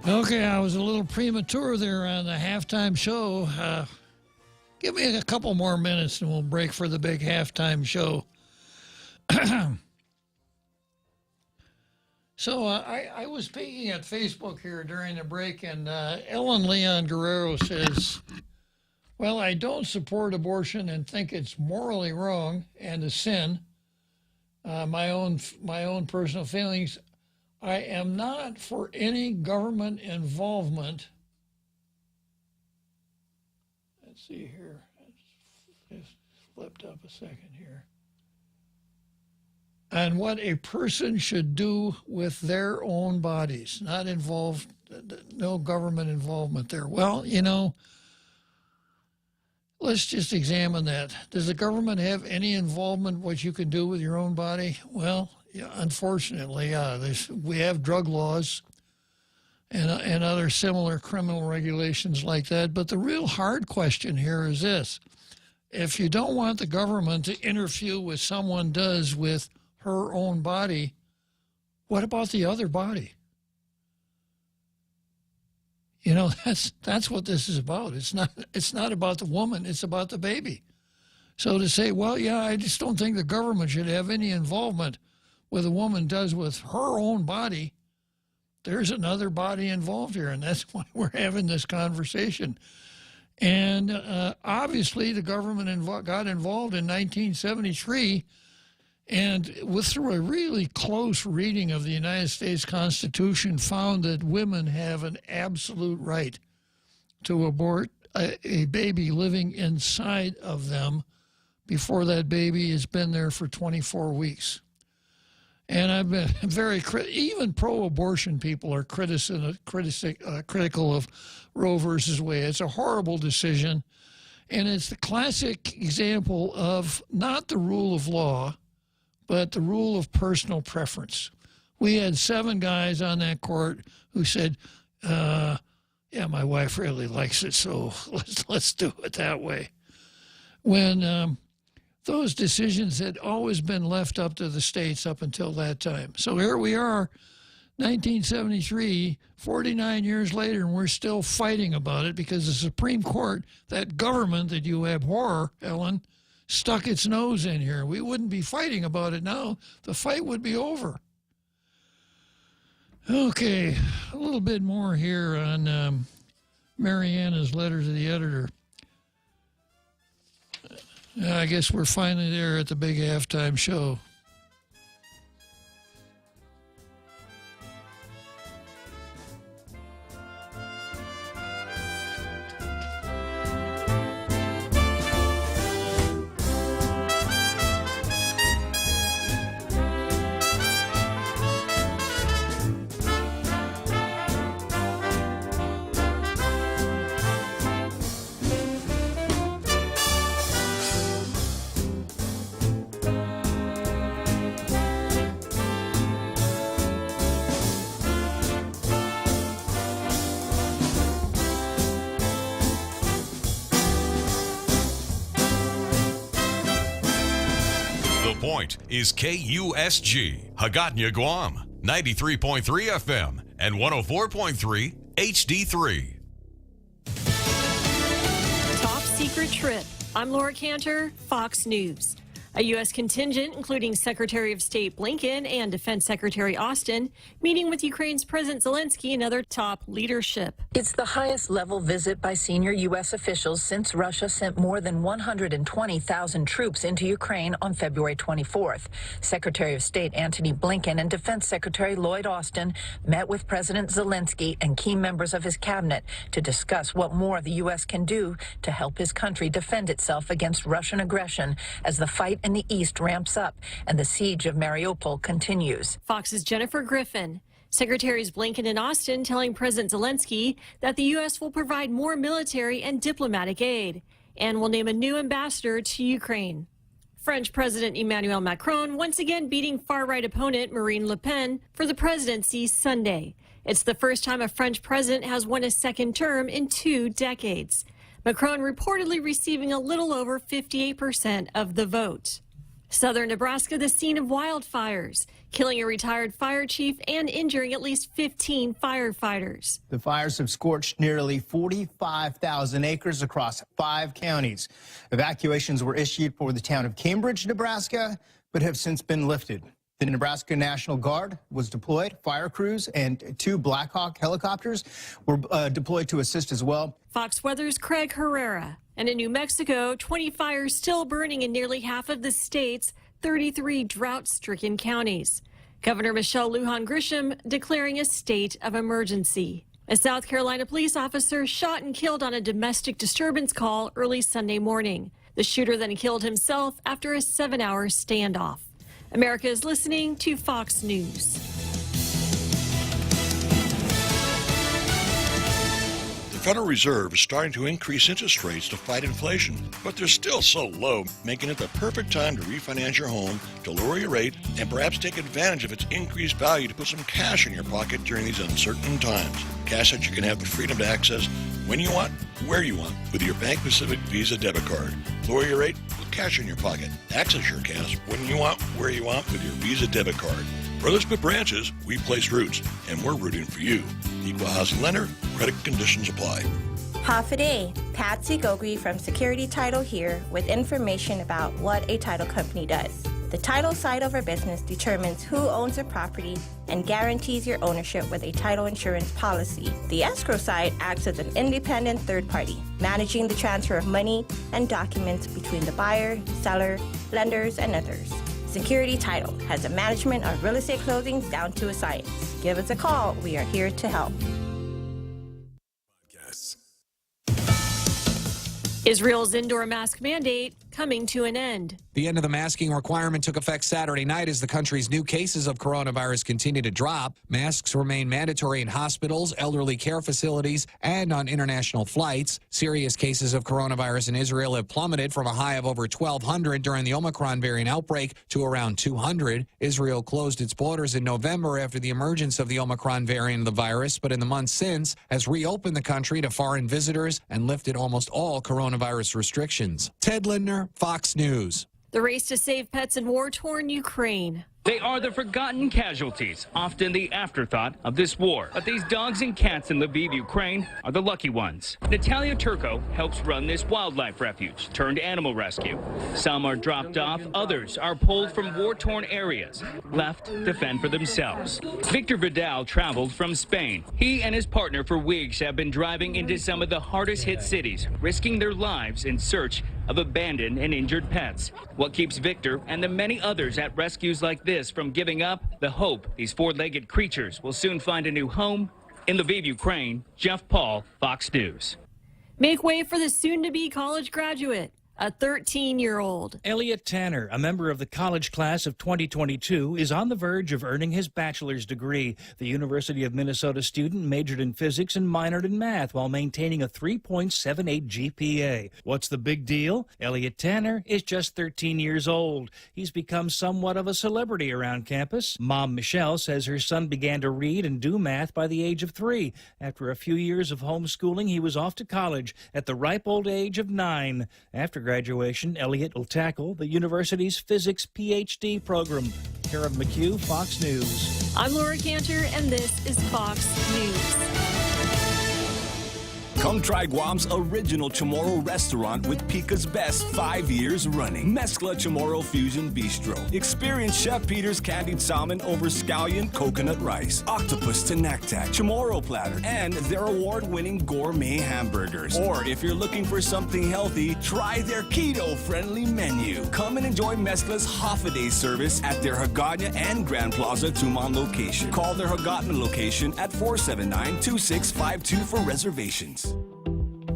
S9: Okay, I was a little premature there on the halftime show. Give me a couple more minutes and we'll break for the big halftime show. So I was peeking at Facebook here during the break, and Ellen Leon Guerrero says, well, I don't support abortion and think it's morally wrong and a sin. My own personal feelings. I am not for any government involvement. Let's see here. It's flipped up a second here. And what a person should do with their own bodies. Not involved, no government involvement there. Well, you know, let's just examine that. Does the government have any involvement in what you can do with your own body? Well, yeah, unfortunately, we have drug laws and other similar criminal regulations like that. But the real hard question here is this. If you don't want the government to interfere with someone does with her own body, what about the other body? You know, that's what this is about. It's not about the woman, it's about the baby. So to say, well, yeah, I just don't think the government should have any involvement with a woman does with her own body, there's another body involved here, and that's why we're having this conversation. And obviously the government got involved in 1973, and through a really close reading of the United States Constitution, found that women have an absolute right to abort a baby living inside of them before that baby has been there for 24 weeks. And I've been very even pro-abortion people are critical of Roe versus Wade. It's a horrible decision, and it's the classic example of not the rule of law, but the rule of personal preference. We had 7 guys on that court who said, "Yeah, my wife really likes it, so let's do it that way." When those decisions had always been left up to the states up until that time. So here we are, 1973, 49 years later, and we're still fighting about it because the Supreme Court, that government that you abhor, Ellen, stuck its nose in here. We wouldn't be fighting about it now. The fight would be over. Okay, a little bit more here on Mariana's letter to the editor. I guess we're finally there at the big halftime show.
S17: Point is KUSG, Hagåtña, Guam, 93.3 FM and 104.3 HD3.
S2: Top secret trip. I'm Laura Cantor, Fox News. A U.S. contingent, including Secretary of State Blinken and Defense Secretary Austin, meeting with Ukraine's President Zelensky and other top leadership.
S18: It's the highest level visit by senior U.S. officials since Russia sent more than 120,000 troops into Ukraine on February 24th. Secretary of State Antony Blinken and Defense Secretary Lloyd Austin met with President Zelensky and key members of his cabinet to discuss what more the U.S. can do to help his country defend itself against Russian aggression as the fight in the east ramps up and the siege of Mariupol continues.
S2: Fox's Jennifer Griffin. Secretaries Blinken and Austin telling President Zelensky that the U.S. will provide more military and diplomatic aid and will name a new ambassador to Ukraine. French President Emmanuel Macron once again beating far-right opponent Marine Le Pen for the presidency Sunday. It's the first time a French president has won a second term in 2 decades. Macron reportedly receiving a little over 58% of the vote. Southern Nebraska, the scene of wildfires, killing a retired fire chief and injuring at least 15 firefighters.
S19: The fires have scorched nearly 45,000 acres across 5 counties. Evacuations were issued for the town of Cambridge, Nebraska, but have since been lifted. The Nebraska National Guard was deployed. Fire crews and 2 Black Hawk helicopters were deployed to assist as well.
S2: Fox Weather's Craig Herrera. And in New Mexico, 20 fires still burning in nearly half of the state's 33 drought-stricken counties. Governor Michelle Lujan Grisham declaring a state of emergency. A South Carolina police officer shot and killed on a domestic disturbance call early Sunday morning. The shooter then killed himself after a 7-hour standoff. America is listening to Fox News.
S7: The Federal Reserve is starting to increase interest rates to fight inflation, but they're still so low, making it the perfect time to refinance your home, to lower your rate, and perhaps take advantage of its increased value to put some cash in your pocket during these uncertain times. Cash that you can have the freedom to access when you want, where you want, with your Bank Pacific Visa debit card. Lower your rate, put cash in your pocket. Access your cash when you want, where you want, with your Visa debit card. For others put branches, we place roots, and we're rooting for you. Equal housing lender, credit conditions apply.
S5: Half a day. Patsy Gogui from Security Title here with information about what a title company does. The title side of our business determines who owns a property and guarantees your ownership with a title insurance policy. The escrow side acts as an independent third party, managing the transfer of money and documents between the buyer, seller, lenders, and others. Security Title has a management of real estate closings down to a science. Give us a call. We are here to help.
S2: Israel's indoor mask mandate coming to an end.
S20: The end of the masking requirement took effect Saturday night as the country's new cases of coronavirus continue to drop. Masks remain mandatory in hospitals, elderly care facilities, and on international flights. Serious cases of coronavirus in Israel have plummeted from a high of over 1,200 during the Omicron variant outbreak to around 200. Israel closed its borders in November after the emergence of the Omicron variant of the virus, but in the months since has reopened the country to foreign visitors and lifted almost all coronavirus restrictions. Ted Lindner, Fox News.
S2: The race to save pets in war-torn Ukraine.
S21: They are the forgotten casualties, often the afterthought of this war. But these dogs and cats in Lviv, Ukraine, are the lucky ones. Natalia Turco helps run this wildlife refuge turned animal rescue. Some are dropped off, others are pulled from war-torn areas, left to fend for themselves. Victor Vidal traveled from Spain. He and his partner for weeks have been driving into some of the hardest-hit cities, risking their lives in search of abandoned and injured pets. What keeps Victor and the many others at rescues like this from giving up? The hope these four-legged creatures will soon find a new home. In Lviv, Ukraine, Jeff Paul, Fox News.
S2: Make way for the soon-to-be college graduate, a 13-year-old.
S22: Elliot Tanner, a member of the college class of 2022, is on the verge of earning his bachelor's degree. The University of Minnesota student majored in physics and minored in math while maintaining a 3.78 GPA. What's the big deal? Elliot Tanner is just 13 years old. He's become somewhat of a celebrity around campus. Mom Michelle says her son began to read and do math by the age of 3. After a few years of homeschooling, he was off to college at the ripe old age of 9. After graduation, Elliot will tackle the university's physics PhD program. Karen McHugh, Fox News.
S2: I'm Laura Cantor, and this is Fox News.
S16: Come try Guam's original Chamorro restaurant with Pica's Best 5 years running. Mezcla Chamorro Fusion Bistro. Experience Chef Peter's candied salmon over scallion coconut rice, octopus to naktak, Chamorro platter, and their award-winning gourmet hamburgers. Or if you're looking for something healthy, try their keto-friendly menu. Come and enjoy Mezcla's half-a-day service at their Hagåtña and Grand Plaza Tumon location. Call their Hagåtña location at 479-2652 for reservations.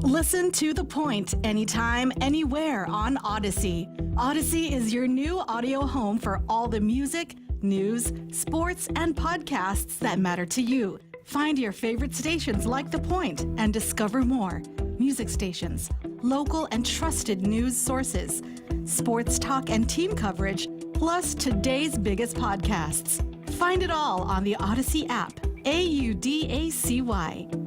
S8: Listen to The Point anytime, anywhere on Odyssey. Odyssey is your new audio home for all the music, news, sports, and podcasts that matter to you. Find your favorite stations like The Point and discover more. Music stations, local and trusted news sources, sports talk and team coverage, plus today's biggest podcasts. Find it all on the Odyssey app. AUDACY.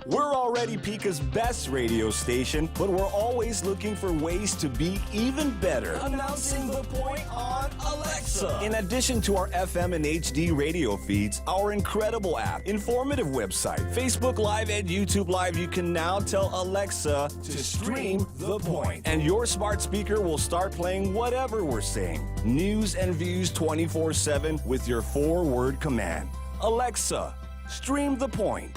S16: We're already Pica's best radio station, but we're always looking for ways to be even better. Announcing The Point on Alexa. In addition to our FM and HD radio feeds, our incredible app, informative website, Facebook Live, and YouTube Live, you can now tell Alexa to stream The Point. And your smart speaker will start playing whatever we're saying. News and views 24/7 with your 4-word command. Alexa, stream The Point.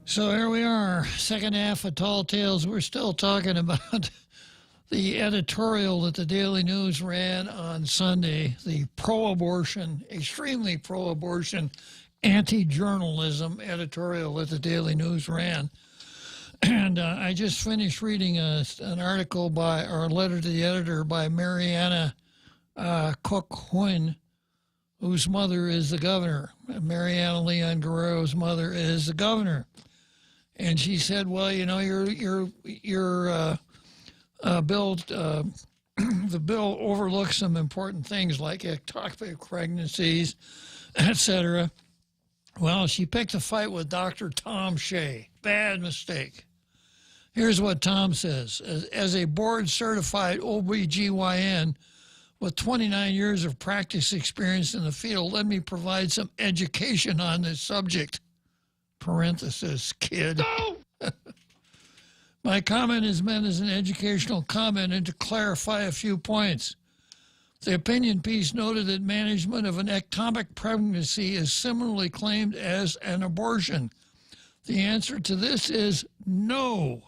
S9: So here we are, second half of Tall Tales. We're still talking about the editorial that the Daily News ran on Sunday, the pro-abortion, extremely pro-abortion, anti-journalism editorial that the Daily News ran. And I just finished reading an article or a letter to the editor by Mariana Cook-Huynh, whose mother is the governor. Mariana Leon Guerrero's mother is the governor. And she said, well, you know, your bill, the bill overlooks some important things like ectopic pregnancies, etc. Well, she picked a fight with Dr. Tom Shea. Bad mistake. Here's what Tom says. As a board-certified OBGYN with 29 years of practice experience in the field, let me provide some education on this subject. Parenthesis, kid. No! My comment is meant as an educational comment and to clarify a few points. The opinion piece noted that management of an ectopic pregnancy is similarly claimed as an abortion. The answer to this is no.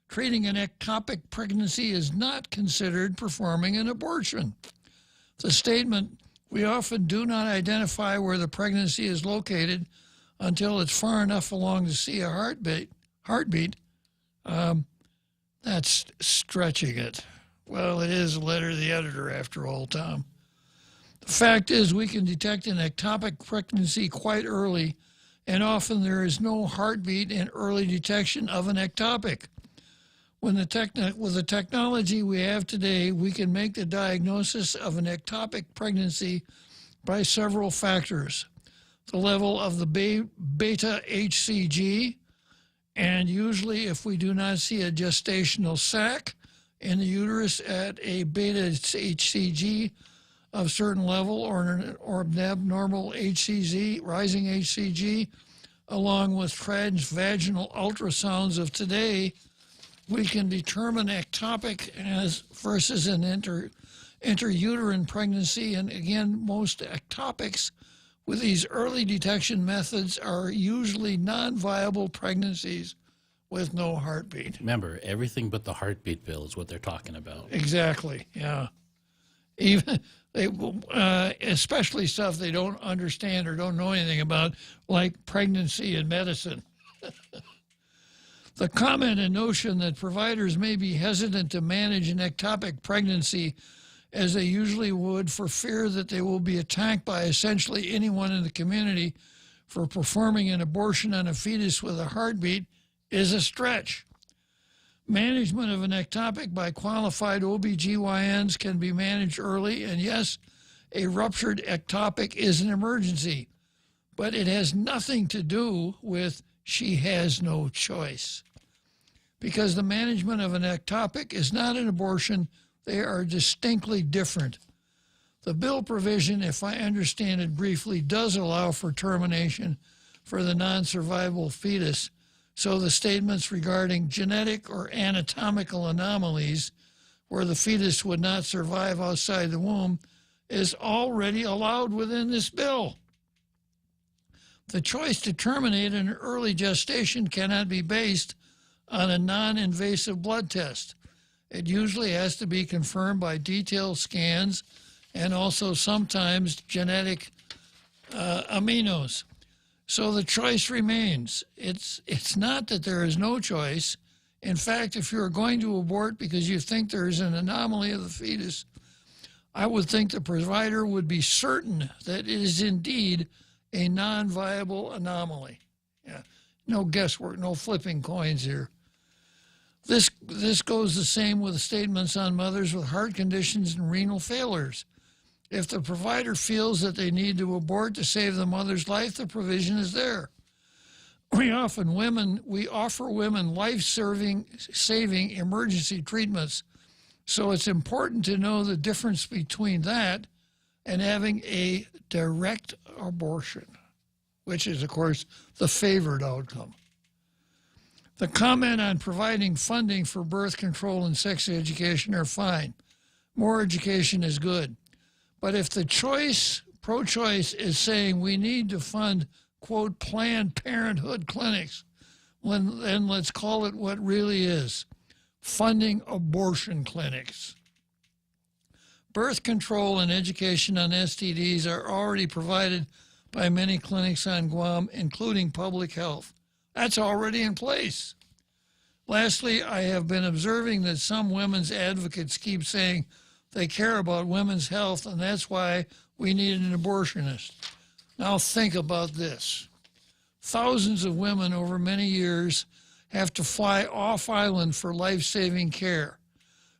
S9: Treating an ectopic pregnancy is not considered performing an abortion. The statement, we often do not identify where the pregnancy is located until it's far enough along to see a heartbeat, that's stretching it. Well, it is a letter to the editor after all, Tom. The fact is we can detect an ectopic pregnancy quite early, and often there is no heartbeat in early detection of an ectopic. With the technology we have today, we can make the diagnosis of an ectopic pregnancy by several factors. The level of the beta HCG, and usually if we do not see a gestational sac in the uterus at a beta HCG of certain level or an abnormal HCG, rising HCG, along with transvaginal ultrasounds of today, we can determine ectopic versus an interuterine pregnancy. And again, most ectopics with these early detection methods are usually non-viable pregnancies with no heartbeat.
S10: Remember, everything but the heartbeat, Bill, is what they're talking about.
S9: Exactly, yeah. Even especially stuff they don't understand or don't know anything about, like pregnancy and medicine. The comment and notion that providers may be hesitant to manage an ectopic pregnancy as they usually would for fear that they will be attacked by essentially anyone in the community for performing an abortion on a fetus with a heartbeat is a stretch. Management of an ectopic by qualified OBGYNs can be managed early, and yes, a ruptured ectopic is an emergency, but it has nothing to do with she has no choice. Because the management of an ectopic is not an abortion, they are distinctly different. The bill provision, if I understand it briefly, does allow for termination for the non-survivable fetus, so the statements regarding genetic or anatomical anomalies where the fetus would not survive outside the womb is already allowed within this bill. The choice to terminate an early gestation cannot be based on a non-invasive blood test. It usually has to be confirmed by detailed scans and also sometimes genetic aminos. So the choice remains. It's not that there is no choice. In fact, if you're going to abort because you think there is an anomaly of the fetus, I would think the provider would be certain that it is indeed a non-viable anomaly. Yeah, no guesswork, no flipping coins here. This goes the same with statements on mothers with heart conditions and renal failures. If the provider feels that they need to abort to save the mother's life, the provision is there. We offer women life-saving emergency treatments, so it's important to know the difference between that and having a direct abortion, which is, of course, the favored outcome. The comment on providing funding for birth control and sex education are fine. More education is good. But if the pro-choice is saying we need to fund, quote, Planned Parenthood clinics, then let's call it what really is, funding abortion clinics. Birth control and education on STDs are already provided by many clinics on Guam, including public health. That's already in place. Lastly, I have been observing that some women's advocates keep saying they care about women's health, and that's why we need an abortionist. Now think about this. Thousands of women over many years have to fly off island for life-saving care.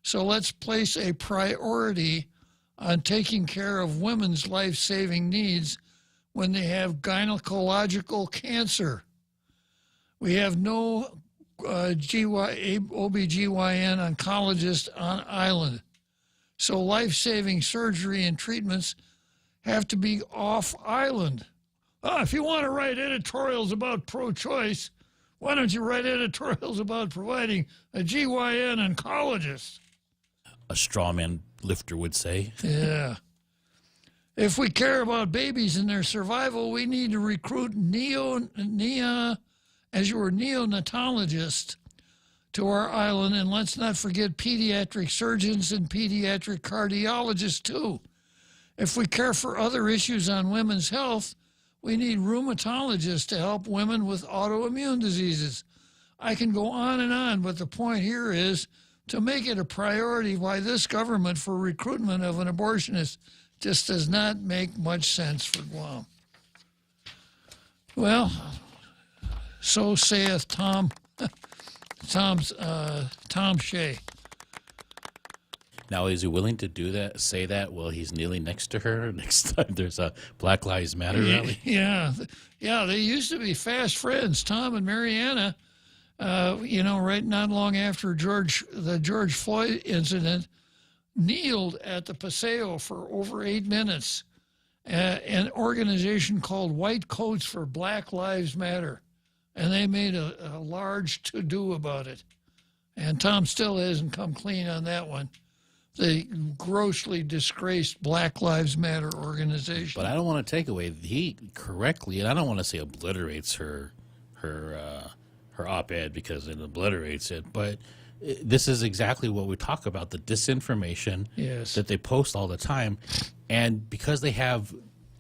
S9: So let's place a priority on taking care of women's life-saving needs when they have gynecological cancer. We have no OBGYN oncologist on island. So life-saving surgery and treatments have to be off island. If you want to write editorials about pro-choice, why don't you write editorials about providing a GYN oncologist?
S10: A strawman lifter would say.
S9: Yeah. If we care about babies and their survival, we need to recruit neonatologists to our island, and let's not forget pediatric surgeons and pediatric cardiologists too. If we care for other issues on women's health, we need rheumatologists to help women with autoimmune diseases. I can go on, but the point here is to make it a priority why this government for recruitment of an abortionist just does not make much sense for Guam. Well, so saith Tom Shea.
S10: Now, is he willing to do that, say that while he's kneeling next to her next time there's a Black Lives Matter rally?
S9: Yeah, they used to be fast friends, Tom and Mariana. Right not long after the George Floyd incident, kneeled at the Paseo for over 8 minutes. An organization called White Coats for Black Lives Matter. And they made a large to-do about it. And Tom still hasn't come clean on that one. The grossly disgraced Black Lives Matter organization.
S10: But I don't want to take away, he correctly, and I don't want to say obliterates her op-ed because it obliterates it, but this is exactly what we talk about, the disinformation that they post all the time. And because they have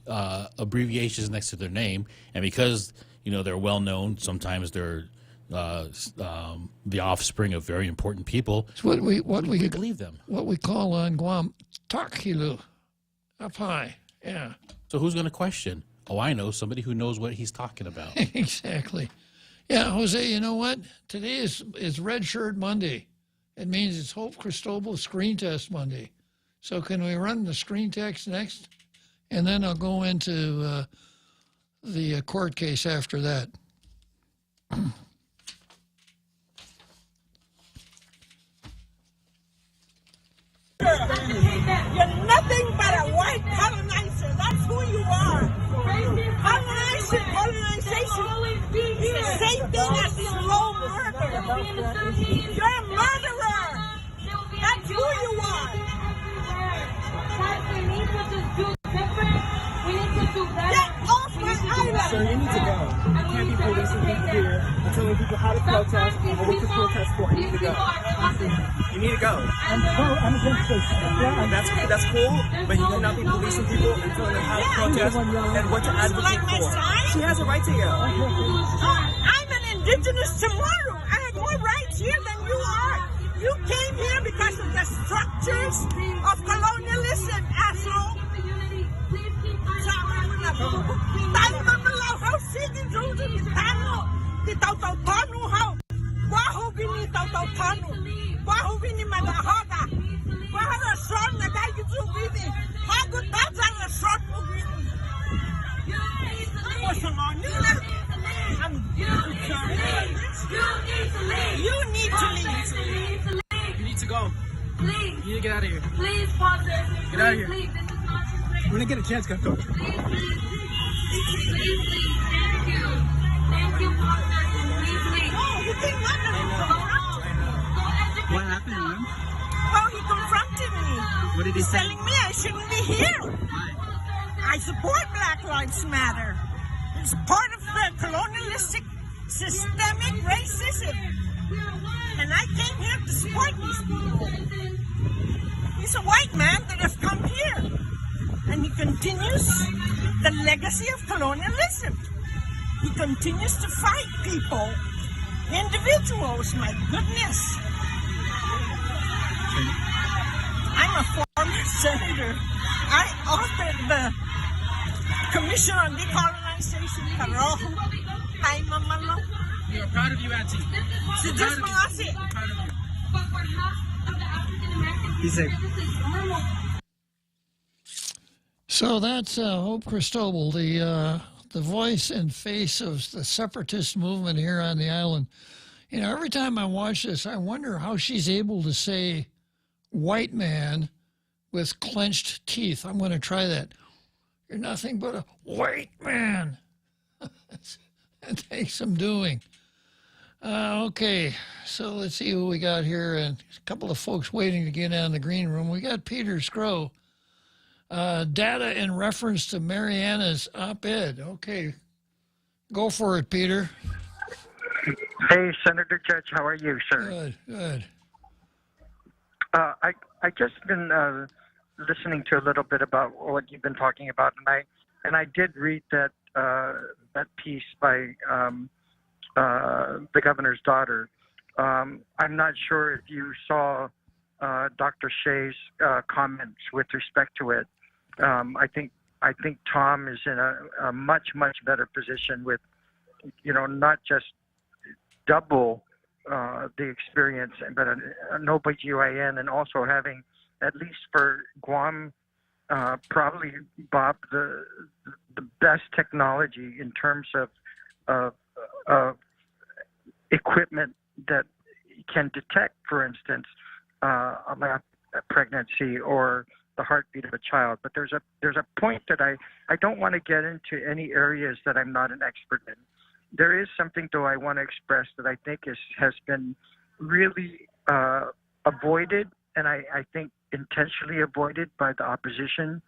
S10: abbreviations next to their name, and because they're well known, sometimes they're the offspring of very important people.
S9: It's what we
S10: believe them.
S9: What we call on Guam, takilu, up high. Yeah.
S10: So who's going to question? Oh, I know, somebody who knows what he's talking about.
S9: Exactly. Yeah, Jose, you know what? Today is Red Shirt Monday. It means it's Hope Cristobal Screen Test Monday. So can we run the screen test next? And then I'll go into the court case after that.
S1: You're nothing but a white colonizer. That's who you are. Colonization is the same thing as slow murder. You're a murderer. That's who you are. We need to just do different. We need to do better. Get off my island.
S3: Sir, you need to go. You can't be policing people here and telling people how to protest and what to protest for. You need to go. You need to go. I'm against this. That's cool, but you cannot be policing people and telling them how to protest and what to advocate for. She has a right to go.
S1: I'm an indigenous Chamorro. I have more rights here than you are. You came here because of the structures of colonialism, asshole. You need to leave.
S3: You need to go.
S1: Please.
S3: You need to get out of here.
S1: Please, sponsor.
S3: Get out of here.
S1: Please, this is not your place.
S3: When I get a chance, go.
S1: Please. Thank you. Thank you, sponsor. Please leave. Oh, you think
S3: What happened, man?
S1: Oh, he confronted me.
S3: What did he say?
S1: Telling me I shouldn't be here. I support Black Lives Matter. It's part of the colonialistic systemic racism. And I came here to support these people. He's a white man that has come here. And he continues the legacy of colonialism. He continues to fight people, individuals, my goodness. I'm a former senator. I authored the Commission on Decolonization, Carajo. Hi, Mama.
S3: We are proud of you, Auntie.
S1: Si Diyos mangasi.
S3: Be safe.
S9: So that's Hope Cristobal, the voice and face of the separatist movement here on the island. You know, every time I watch this, I wonder how she's able to say white man with clenched teeth. I'm going to try that. You're nothing but a white man. It takes some doing. Okay, so let's see who we got here. And a couple of folks waiting to get in the green room. We got Peter Scrow. Data in reference to Mariana's op-ed. Okay, go for it, Peter.
S4: Hey, Senator Judge, how are you, sir?
S9: Good, good.
S4: I just been listening to a little bit about what you've been talking about, and I did read that that piece by the governor's daughter. I'm not sure if you saw Dr. Shea's comments with respect to it. I think Tom is in a much better position with, not just double the experience, but an OBGYN, and also having, at least for Guam, probably, Bob, the best technology in terms of equipment that can detect, for instance, a pregnancy or the heartbeat of a child. But there's a point that I don't want to get into any areas that I'm not an expert in. There is something, though, I want to express that I think has been really avoided, and I think intentionally avoided by the opposition.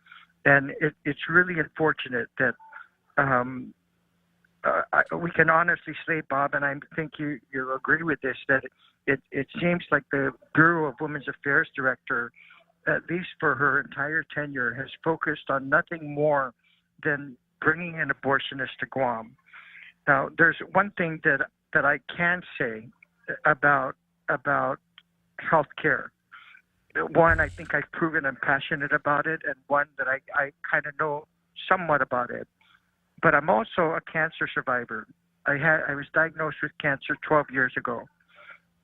S4: And it's really unfortunate that we can honestly say, Bob, and I think you'll agree with this, that it seems like the Bureau of Women's Affairs director, at least for her entire tenure, has focused on nothing more than bringing an abortionist to Guam. Now, there's one thing that I can say about health care. One, I think I've proven I'm passionate about it, and one, that I kind of know somewhat about it. But I'm also a cancer survivor. I was diagnosed with cancer 12 years ago.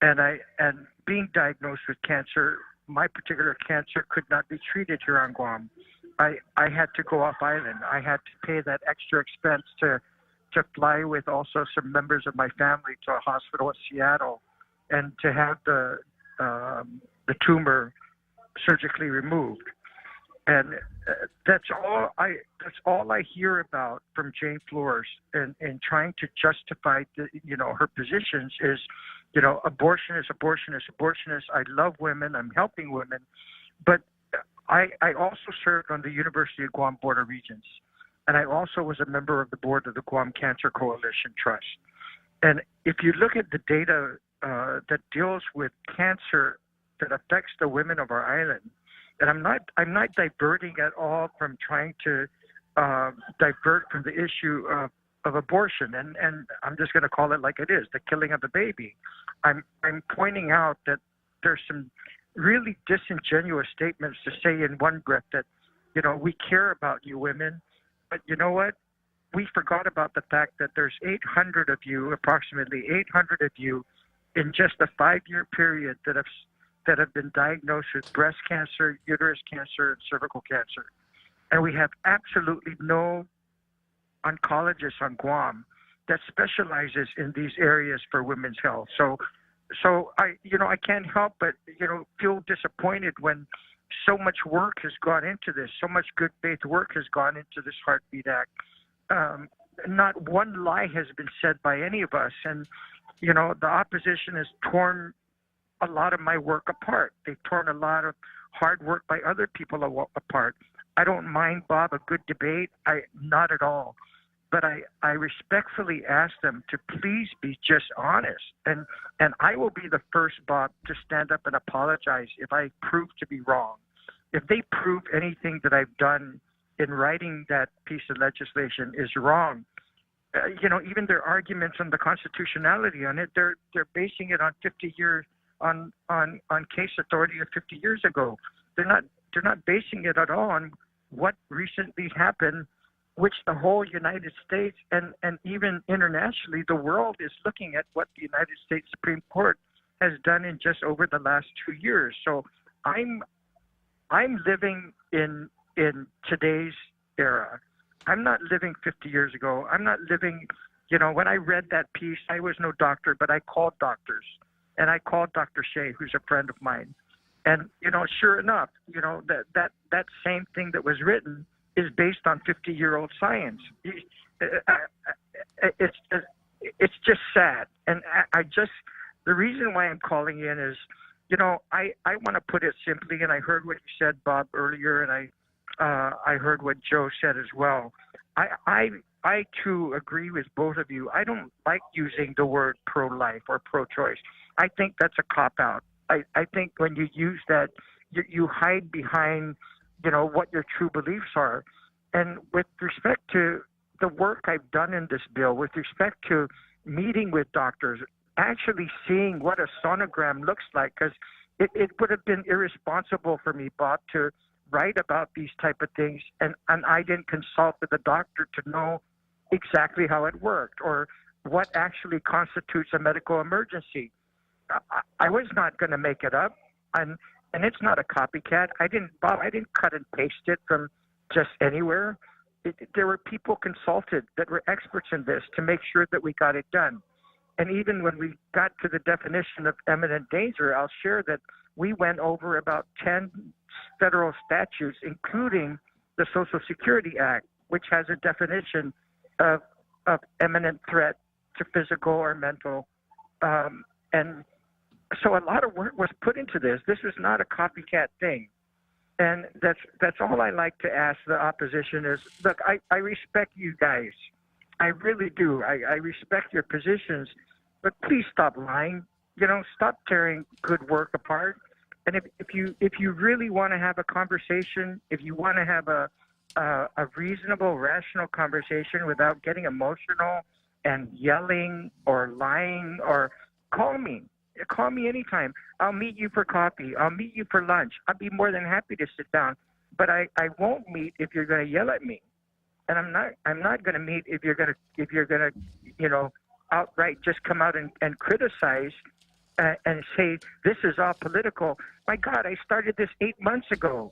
S4: And being diagnosed with cancer, my particular cancer could not be treated here on Guam. I had to go off island. I had to pay that extra expense to fly with also some members of my family to a hospital in Seattle and to have the tumor surgically removed. And that's all I hear about from Jane Flores and trying to justify her positions is, abortionist. I love women. I'm helping women. But I also served on the University of Guam Board of Regents. And I also was a member of the board of the Guam Cancer Coalition Trust. And if you look at the data that deals with cancer that affects the women of our island, and I'm not diverting at all from trying to divert from the issue of abortion, and I'm just going to call it like it is, the killing of the baby. I'm pointing out that there's some really disingenuous statements to say in one breath that, we care about you women, but you know what? We forgot about the fact that there's 800 of you, approximately 800 of you, in just a 5-year period that have been diagnosed with breast cancer, uterus cancer, and cervical cancer. And we have absolutely no oncologist on Guam that specializes in these areas for women's health. So I can't help but, feel disappointed when so much work has gone into this, so much good faith work has gone into this Heartbeat Act. Not one lie has been said by any of us. And, the opposition has torn a lot of my work apart. They've torn a lot of hard work by other people apart. I don't mind, Bob, a good debate. Not at all. But I respectfully ask them to please be just honest. And I will be the first, Bob, to stand up and apologize if I prove to be wrong. If they prove anything that I've done in writing that piece of legislation is wrong, even their arguments on the constitutionality on it, they're basing it on 50 years on case authority of 50 years ago. They're not basing it at all on what recently happened which the whole United States and even internationally, the world is looking at what the United States Supreme Court has done in just over the last 2 years. So I'm living in today's era. I'm not living 50 years ago. I'm not living, when I read that piece, I was no doctor, but I called doctors. And I called Dr. Shea, who's a friend of mine. And, sure enough, that same thing that was written is based on 50-year-old science. It's just sad. And the reason why I'm calling in is, I want to put it simply, and I heard what you said, Bob, earlier, and I heard what Joe said as well. I too agree with both of you. I don't like using the word pro-life or pro-choice. I think that's a cop-out. I think when you use that, you hide behind, what your true beliefs are. And with respect to the work I've done in this bill, with respect to meeting with doctors, actually seeing what a sonogram looks like, because it would have been irresponsible for me, Bob, to write about these type of things, and I didn't consult with a doctor to know exactly how it worked or what actually constitutes a medical emergency. I was not going to make it up, and it's not a copycat. I didn't cut and paste it from just anywhere. There were people consulted that were experts in this to make sure that we got it done. And even when we got to the definition of imminent danger, I'll share that we went over about 10 federal statutes, including the Social Security Act, which has a definition of imminent threat to physical or mental. And so a lot of work was put into this. This was not a copycat thing. And that's all I like to ask the opposition is, look, I respect you guys. I really do. I respect your positions, but please stop lying. Stop tearing good work apart. And if you really want to have a conversation, if you want to have a reasonable, rational conversation without getting emotional and yelling or lying, or call me. Call me anytime. I'll meet you for coffee. I'll meet you for lunch. I'll be more than happy to sit down. But I won't meet if you're going to yell at me. And I'm not going to meet if you're going to outright just come out and criticize and say this is all political. My God, I started this 8 months ago.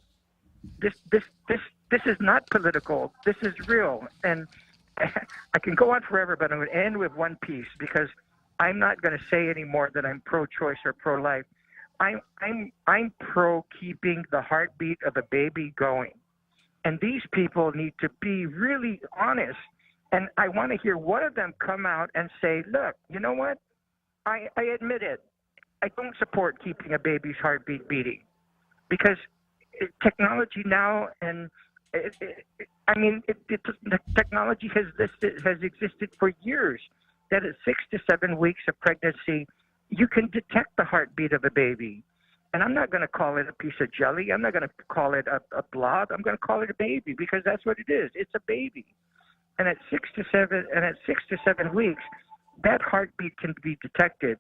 S4: This is not political. This is real. And I can go on forever, but I'm going to end with one piece, because I'm not going to say anymore that I'm pro-choice or pro-life. I'm pro keeping the heartbeat of a baby going. And these people need to be really honest. And I want to hear one of them come out and say, look, you know what? I admit it. I don't support keeping a baby's heartbeat beating, because technology now, and the technology has existed for years, that at 6 to 7 weeks of pregnancy, you can detect the heartbeat of a baby. And I'm not going to call it a piece of jelly. I'm not going to call it a blob. I'm going to call it a baby, because that's what it is. It's a baby. And at 6 to 7 weeks, that heartbeat can be detected.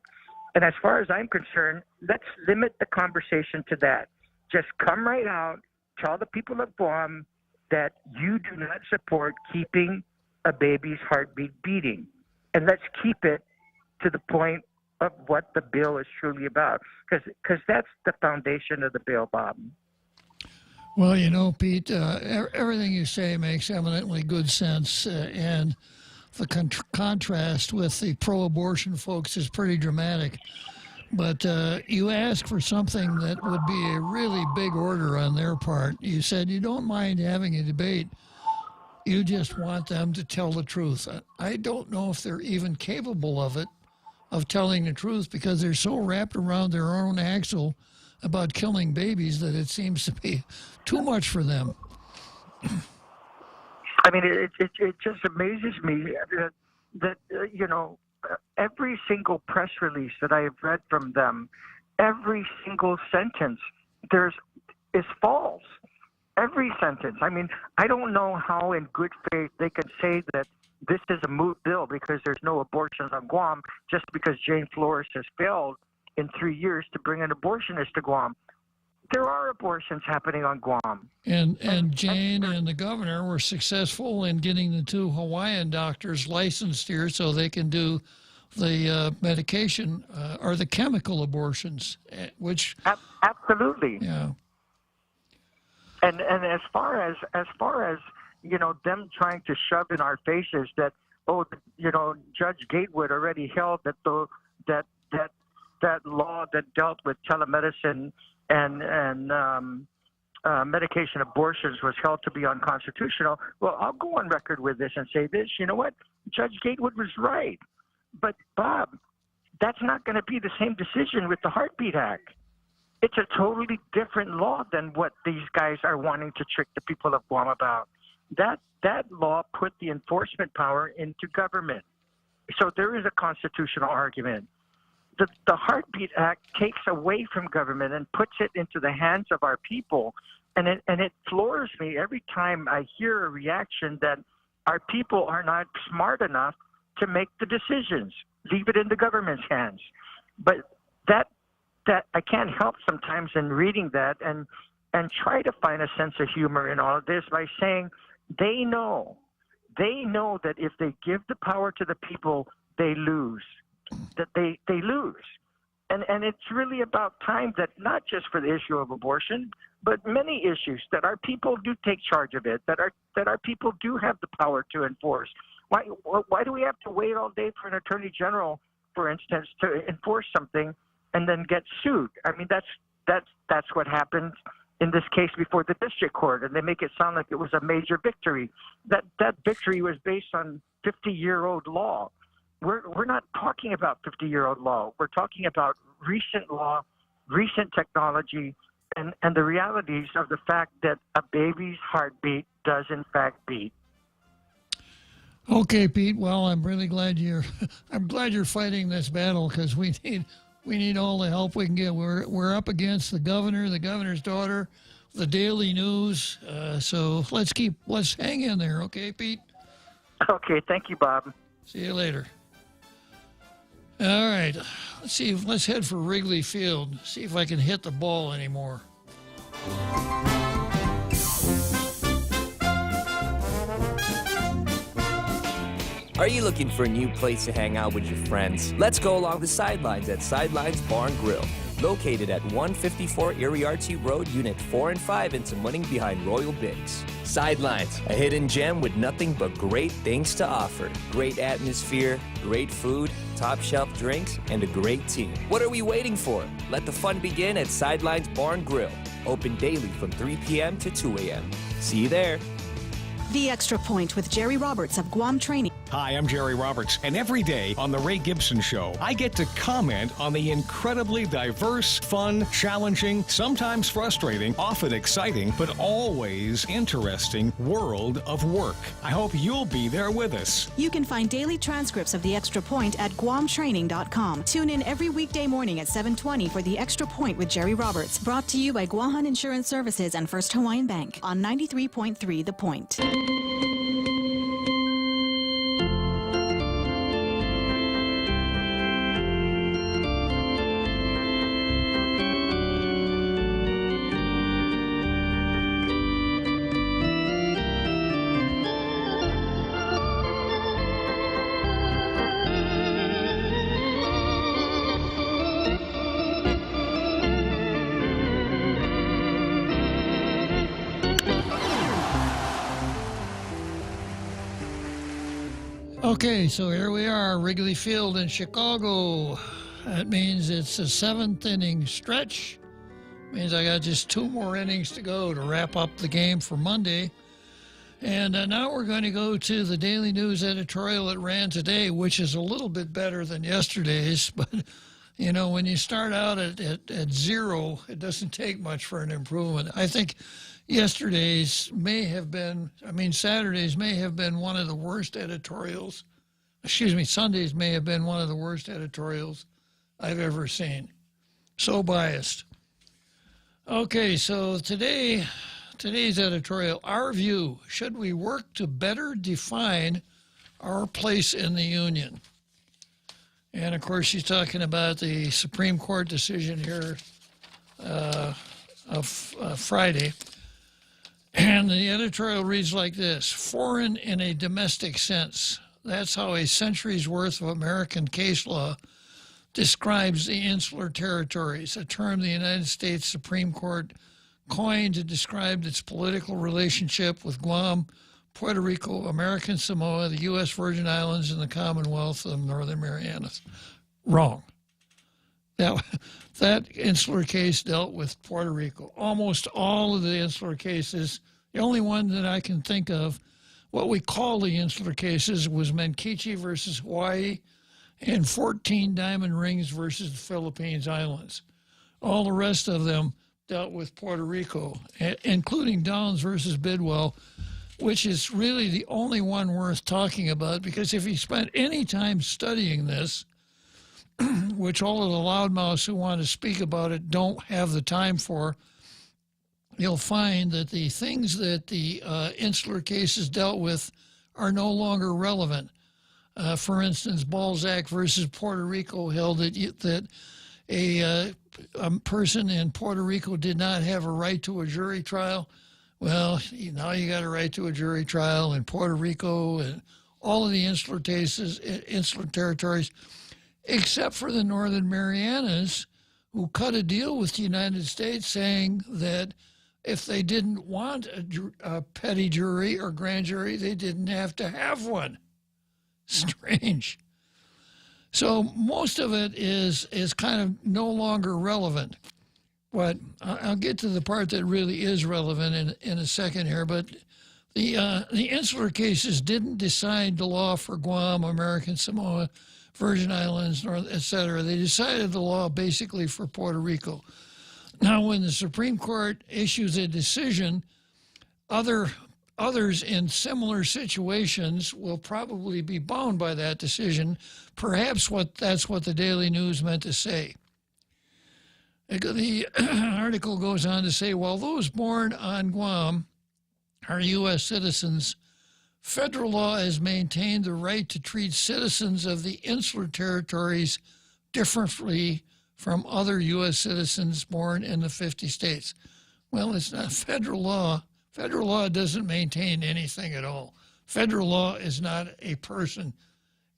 S4: And as far as I'm concerned, let's limit the conversation to that. Just come right out, tell the people of Guam that you do not support keeping a baby's heartbeat beating. And let's keep it to the point of what the bill is truly about, because that's the foundation of the bill, Bob.
S9: Well, Pete, everything you say makes eminently good sense, and the contrast with the pro-abortion folks is pretty dramatic. But you ask for something that would be a really big order on their part. You said you don't mind having a debate. You just want them to tell the truth. I don't know if they're even capable of it, of telling the truth, because they're so wrapped around their own axle about killing babies that it seems to be too much for them.
S4: I mean, it just amazes me that every single press release that I have read from them, every single sentence is false. Every sentence. I mean, I don't know how in good faith they can say that this is a moot bill because there's no abortions on Guam, just because Jane Flores has failed in 3 years to bring an abortionist to Guam. there are abortions happening on Guam.
S9: And Jane and the governor were successful in getting the 2 Hawaiian doctors licensed here so they can do the medication or the chemical abortions, which
S4: absolutely.
S9: Yeah.
S4: And as far as them trying to shove in our faces that Judge Gatewood already held that that law that dealt with telemedicine and medication abortions was held to be unconstitutional. Well, I'll go on record with this and say this. You know what? Judge Gatewood was right. But, Bob, that's not going to be the same decision with the Heartbeat Act. It's a totally different law than what these guys are wanting to trick the people of Guam about. That law put the enforcement power into government. So there is a constitutional argument. The Heartbeat Act takes away from government and puts it into the hands of our people. And it floors me every time I hear a reaction that our people are not smart enough to make the decisions. Leave it in the government's hands. But that I can't help sometimes in reading that and try to find a sense of humor in all of this by saying they know that if they give the power to the people, they lose. That they lose. And it's really about time that not just for the issue of abortion, but many issues that our people do take charge of it, that our people do have the power to enforce. Why do we have to wait all day for an attorney general, for instance, to enforce something and then get sued? I mean, that's what happened in this case before the district court, and they make it sound like it was a major victory. That victory was based on 50-year-old law. We're not talking about 50-year-old law. We're talking about recent law, recent technology, and the realities of the fact that a baby's heartbeat does in fact beat.
S9: Okay, Pete. Well, I'm really glad you're fighting this battle because we need all the help we can get. We're up against the governor, the governor's daughter, the Daily News. So let's hang in there, okay, Pete?
S4: Okay, thank you, Bob.
S9: See you later. All right, let's head for Wrigley Field. See if I can hit the ball anymore.
S6: Are you looking for a new place to hang out with your friends? Let's go along the sidelines at Sidelines Bar and Grill. Located at 154 Iriarte Road, Unit 4 and 5 in Tamuning behind Royal Bigs. Sidelines, a hidden gem with nothing but great things to offer. Great atmosphere, great food, top shelf drinks, and a great team. What are we waiting for? Let the fun begin at Sidelines Bar and Grill. Open daily from 3 p.m. to 2 a.m. See you there.
S8: The Extra Point with Jerry Roberts of Guam Training.
S11: Hi, I'm Jerry Roberts, and every day on The Ray Gibson Show, I get to comment on the incredibly diverse, fun, challenging, sometimes frustrating, often exciting, but always interesting world of work. I hope you'll be there with us.
S8: You can find daily transcripts of The Extra Point at guamtraining.com. Tune in every weekday morning at 7:20 for The Extra Point with Jerry Roberts, brought to you by Guahan Insurance Services and First Hawaiian Bank on 93.3 The Point.
S9: Okay, so here we are, Wrigley Field in Chicago. That means it's a 7th inning stretch. Means I got just 2 more innings to go to wrap up the game for Monday. And now we're going to go to the Daily News editorial that ran today, which is a little bit better than yesterday's. But, you know, when you start out at 0, it doesn't take much for an improvement. I think Saturday's may have been one of the worst editorials. Sunday's may have been one of the worst editorials I've ever seen. So biased. Okay, so today's editorial, our view, should we work to better define our place in the Union? And of course, she's talking about the Supreme Court decision here of Friday. And the editorial reads like this: foreign in a domestic sense. That's how a century's worth of American case law describes the insular territories, a term the United States Supreme Court coined to describe its political relationship with Guam, Puerto Rico, American Samoa, the U.S. Virgin Islands, and the Commonwealth of Northern Marianas. Wrong. That insular case dealt with Puerto Rico. Almost all of the insular cases, the only one that I can think of, what we call the insular cases, was Menkichi versus Hawaii and 14 Diamond Rings versus the Philippines Islands. All the rest of them dealt with Puerto Rico, including Downs versus Bidwell, which is really the only one worth talking about, because if you spent any time studying this, which all of the loudmouths who want to speak about it don't have the time for, you'll find that the things that the insular cases dealt with are no longer relevant. For instance, Balzac versus Puerto Rico held that a person in Puerto Rico did not have a right to a jury trial. Well, now you got a right to a jury trial in Puerto Rico and all of the insular territories, except for the Northern Marianas, who cut a deal with the United States saying that if they didn't want a petty jury or grand jury, they didn't have to have one. Strange. So most of it is kind of no longer relevant. But I'll get to the part that really is relevant in a second here. But the insular cases didn't decide the law for Guam, American Samoa, Virgin Islands, etc. They decided the law basically for Puerto Rico. Now, when the Supreme Court issues a decision, others in similar situations will probably be bound by that decision. Perhaps that's what the Daily News meant to say. The article goes on to say, while those born on Guam are U.S. citizens, federal law has maintained the right to treat citizens of the insular territories differently from other U.S. citizens born in the 50 states. Well, it's not federal law. Federal law doesn't maintain anything at all. Federal law is not a person.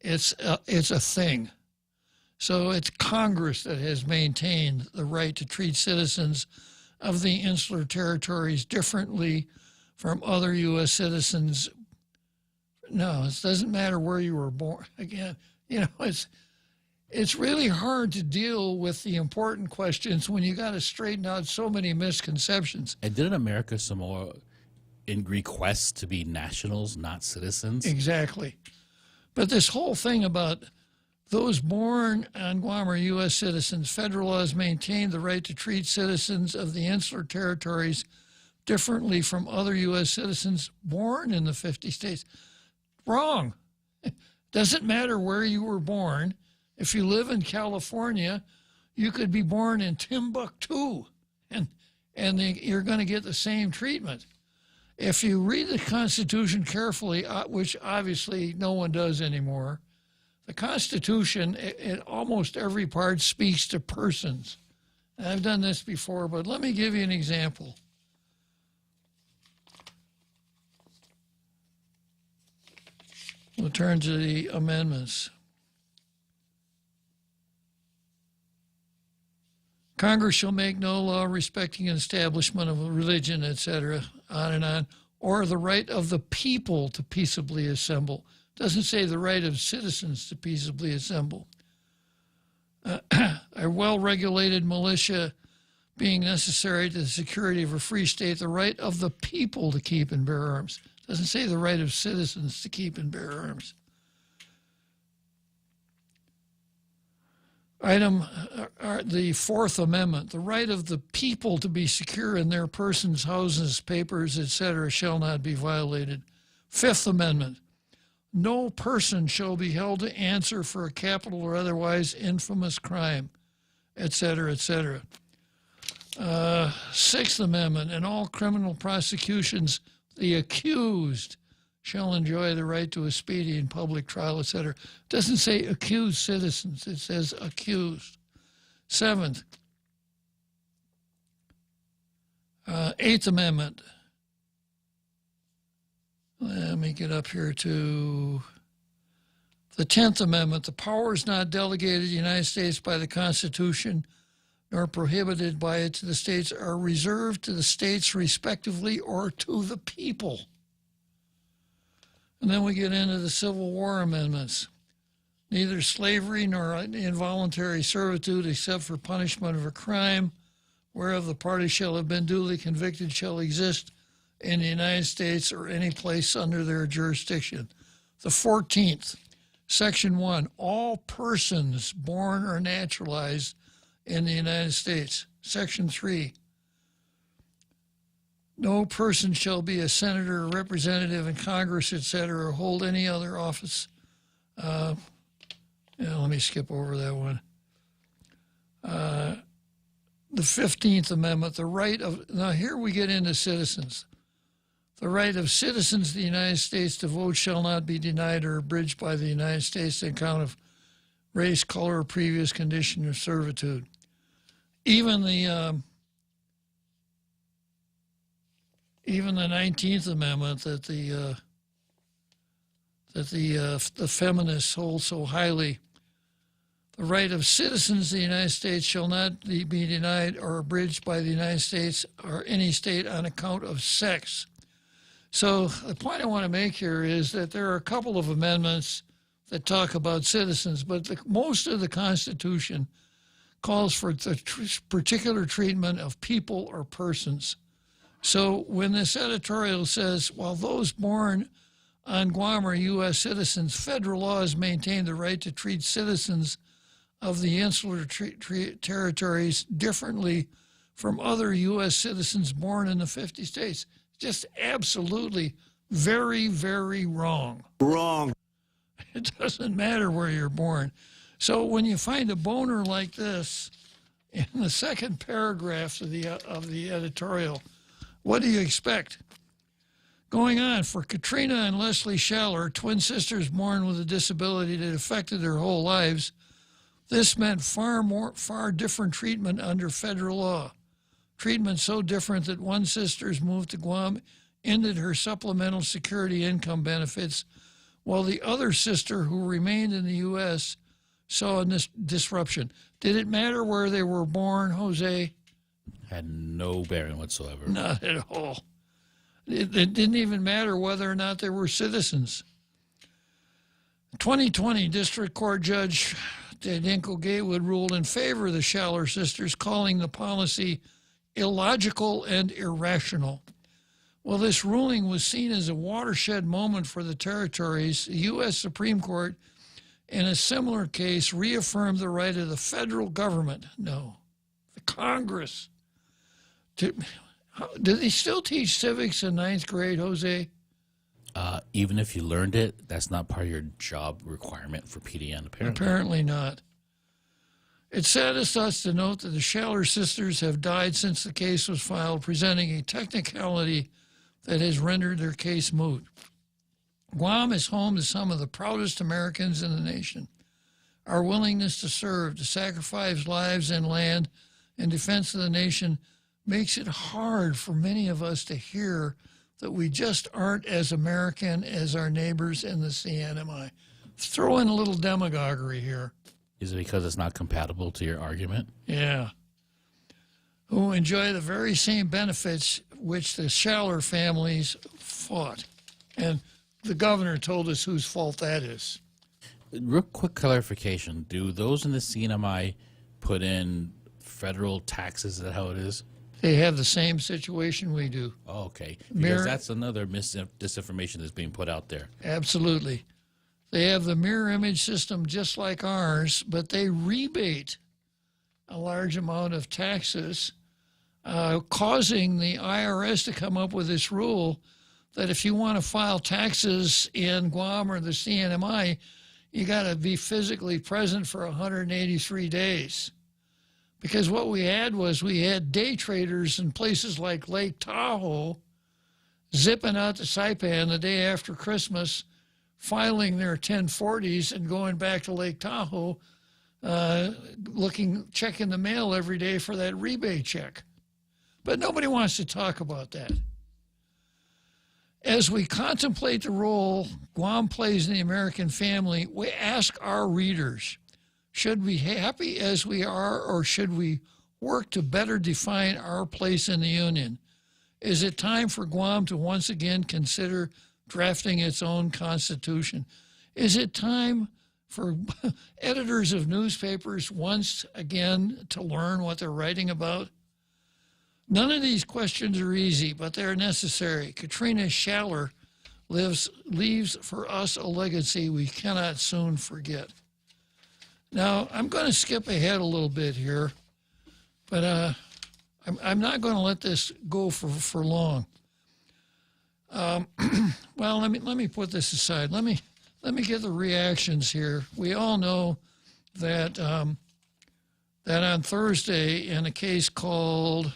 S9: It's a thing. So it's Congress that has maintained the right to treat citizens of the insular territories differently from other U.S. citizens. No, it doesn't matter where you were born. Again, it's really hard to deal with the important questions when you got to straighten out so many misconceptions.
S10: And didn't America Samoa request to be nationals, not citizens?
S9: Exactly. But this whole thing about those born on Guam are U.S. citizens, federal law has maintained the right to treat citizens of the insular territories differently from other U.S. citizens born in the 50 states. Wrong. Doesn't matter where you were born. If you live in California, you could be born in Timbuktu, and you're going to get the same treatment. If you read the Constitution carefully, which obviously no one does anymore, the Constitution, in almost every part, speaks to persons. And I've done this before, but let me give you an example. We'll turn to the amendments. Congress shall make no law respecting an establishment of a religion, etc., on and on, or the right of the people to peaceably assemble. Doesn't say the right of citizens to peaceably assemble. A well-regulated militia being necessary to the security of a free state, the right of the people to keep and bear arms. Doesn't say the right of citizens to keep and bear arms. The Fourth Amendment, the right of the people to be secure in their persons, houses, papers, etc., shall not be violated. Fifth Amendment, no person shall be held to answer for a capital or otherwise infamous crime, etc., etc. Sixth Amendment, in all criminal prosecutions, the accused shall enjoy the right to a speedy and public trial, etc. It doesn't say accused citizens, it says accused. Seventh, Eighth Amendment. Let me get up here to the 10th Amendment. The powers not delegated to the United States by the Constitution nor prohibited by it to the states are reserved to the states respectively or to the people. And then we get into the Civil War amendments. Neither slavery nor involuntary servitude except for punishment of a crime whereof the party shall have been duly convicted shall exist in the United States or any place under their jurisdiction. The 14th, Section 1, all persons born or naturalized in the United States. Section 3, no person shall be a senator or representative in Congress, etc., or hold any other office. Let me skip over that one. The 15th Amendment, the right of, now here we get into citizens. The right of citizens of the United States to vote shall not be denied or abridged by the United States on account of race, color, or previous condition of servitude. Even the 19th Amendment that the feminists hold so highly. The right of citizens of the United States shall not be denied or abridged by the United States or any state on account of sex. So the point I want to make here is that there are a couple of amendments that talk about citizens, but most of the Constitution calls for the particular treatment of people or persons. So when this editorial says, while those born on Guam are U.S. citizens, federal laws maintain the right to treat citizens of the insular territories differently from other U.S. citizens born in the 50 states. Just absolutely very, very wrong. Wrong. It doesn't matter where you're born. So when you find a boner like this in the second paragraph of the editorial, what do you expect? Going on, for Katrina and Leslie Schaller, twin sisters born with a disability that affected their whole lives, this meant far different treatment under federal law. Treatment so different that one sister's move to Guam ended her supplemental security income benefits, while the other sister, who remained in the U.S., saw a disruption. Did it matter where they were born, Jose?
S10: Had no bearing whatsoever.
S9: Not at all. It didn't even matter whether or not they were citizens. 2020 District Court Judge Dinko Gatewood ruled in favor of the Schaller sisters, calling the policy illogical and irrational. Well, this ruling was seen as a watershed moment for the territories. The U.S. Supreme Court, in a similar case, reaffirmed the right of the federal government, the Congress. Do they still teach civics in ninth grade, Jose?
S10: Even if you learned it, that's not part of your job requirement for PDN, apparently.
S9: Apparently not. It saddens us to note that the Schaller sisters have died since the case was filed, presenting a technicality that has rendered their case moot. Guam is home to some of the proudest Americans in the nation. Our willingness to serve, to sacrifice lives and land in defense of the nation makes it hard for many of us to hear that we just aren't as American as our neighbors in the CNMI. Throw in a little demagoguery here.
S10: Is it because it's not compatible to your argument?
S9: Yeah. Who enjoy the very same benefits which the Schaller families fought. And the governor told us whose fault that is.
S10: Real quick clarification. Do those in the CNMI put in federal taxes? Is that how it is?
S9: They have the same situation we do.
S10: Oh, okay. Because that's another disinformation that's being put out there.
S9: Absolutely. They have the mirror image system just like ours, but they rebate a large amount of taxes, causing the IRS to come up with this rule that if you want to file taxes in Guam or the CNMI, you got to be physically present for 183 days. Because what we had day traders in places like Lake Tahoe zipping out to Saipan the day after Christmas, filing their 1040s and going back to Lake Tahoe, checking the mail every day for that rebate check. But nobody wants to talk about that. As we contemplate the role Guam plays in the American family, we ask our readers, should we be happy as we are, or should we work to better define our place in the Union? Is it time for Guam to once again consider drafting its own constitution? Is it time for editors of newspapers once again to learn what they're writing about? None of these questions are easy, but they're necessary. Katrina Schaller leaves for us a legacy we cannot soon forget. Now, I'm going to skip ahead a little bit here, but I'm not going to let this go for long. Well, let me put this aside. Let me get the reactions here. We all know that that on Thursday, in a case called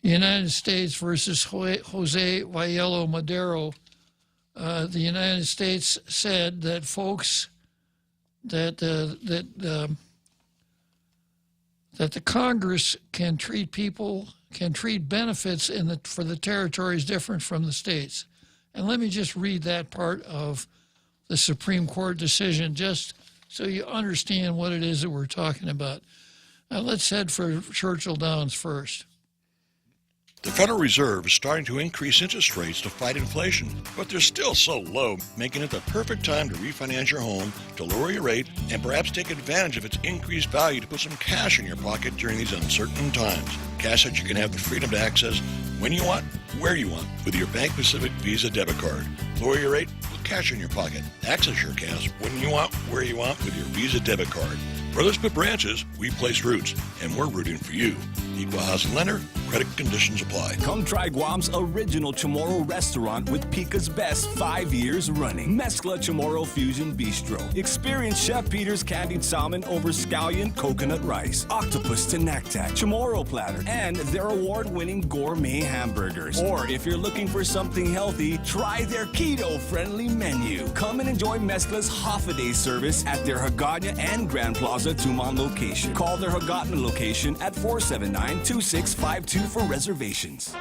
S9: United States versus Jose Vallelo Madero, the United States said that folks that the Congress can treat benefits for the territories different from the states. And let me just read that part of the Supreme Court decision just so you understand what it is that we're talking about. Now let's head for Churchill Downs first.
S7: The Federal Reserve is starting to increase interest rates to fight inflation, but they're still so low, making it the perfect time to refinance your home, to lower your rate, and perhaps take advantage of its increased value to put some cash in your pocket during these uncertain times. Cash that you can have the freedom to access when you want, where you want, with your Bank Pacific Visa debit card. Lower your rate, put cash in your pocket. Access your cash when you want, where you want, with your Visa debit card. Where others put branches, we place roots, and we're rooting for you. Equal housing lender, credit conditions apply.
S16: Come try Guam's original Chamorro restaurant with Pica's Best 5 years running. Mezcla Chamorro Fusion Bistro. Experience Chef Peter's candied salmon over scallion coconut rice, octopus to naktak, Chamorro platter, and their award-winning gourmet hamburgers. Or if you're looking for something healthy, try their keto-friendly menu. Come and enjoy Mezcla's half-a-day service at their Hagåtña and Grand Plaza Tumon location. Call their Hagåtña location at 479-2652 for reservations.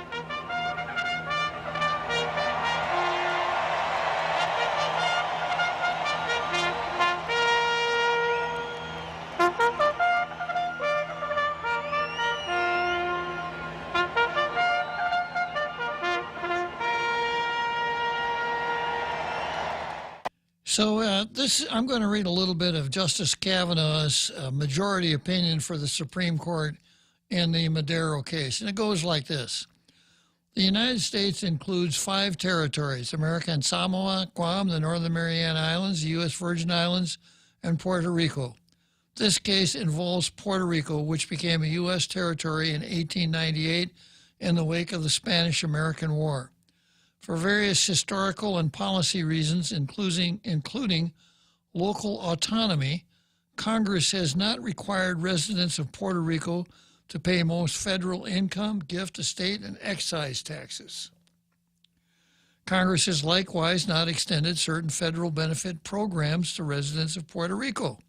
S9: So I'm going to read a little bit of Justice Kavanaugh's majority opinion for the Supreme Court in the Madero case. And it goes like this. The United States includes 5 territories: America and Samoa, Guam, the Northern Mariana Islands, the U.S. Virgin Islands, and Puerto Rico. This case involves Puerto Rico, which became a U.S. territory in 1898 in the wake of the Spanish-American War. For various historical and policy reasons, including local autonomy, Congress has not required residents of Puerto Rico to pay most federal income, gift, estate, and excise taxes. Congress has likewise not extended certain federal benefit programs to residents of Puerto Rico.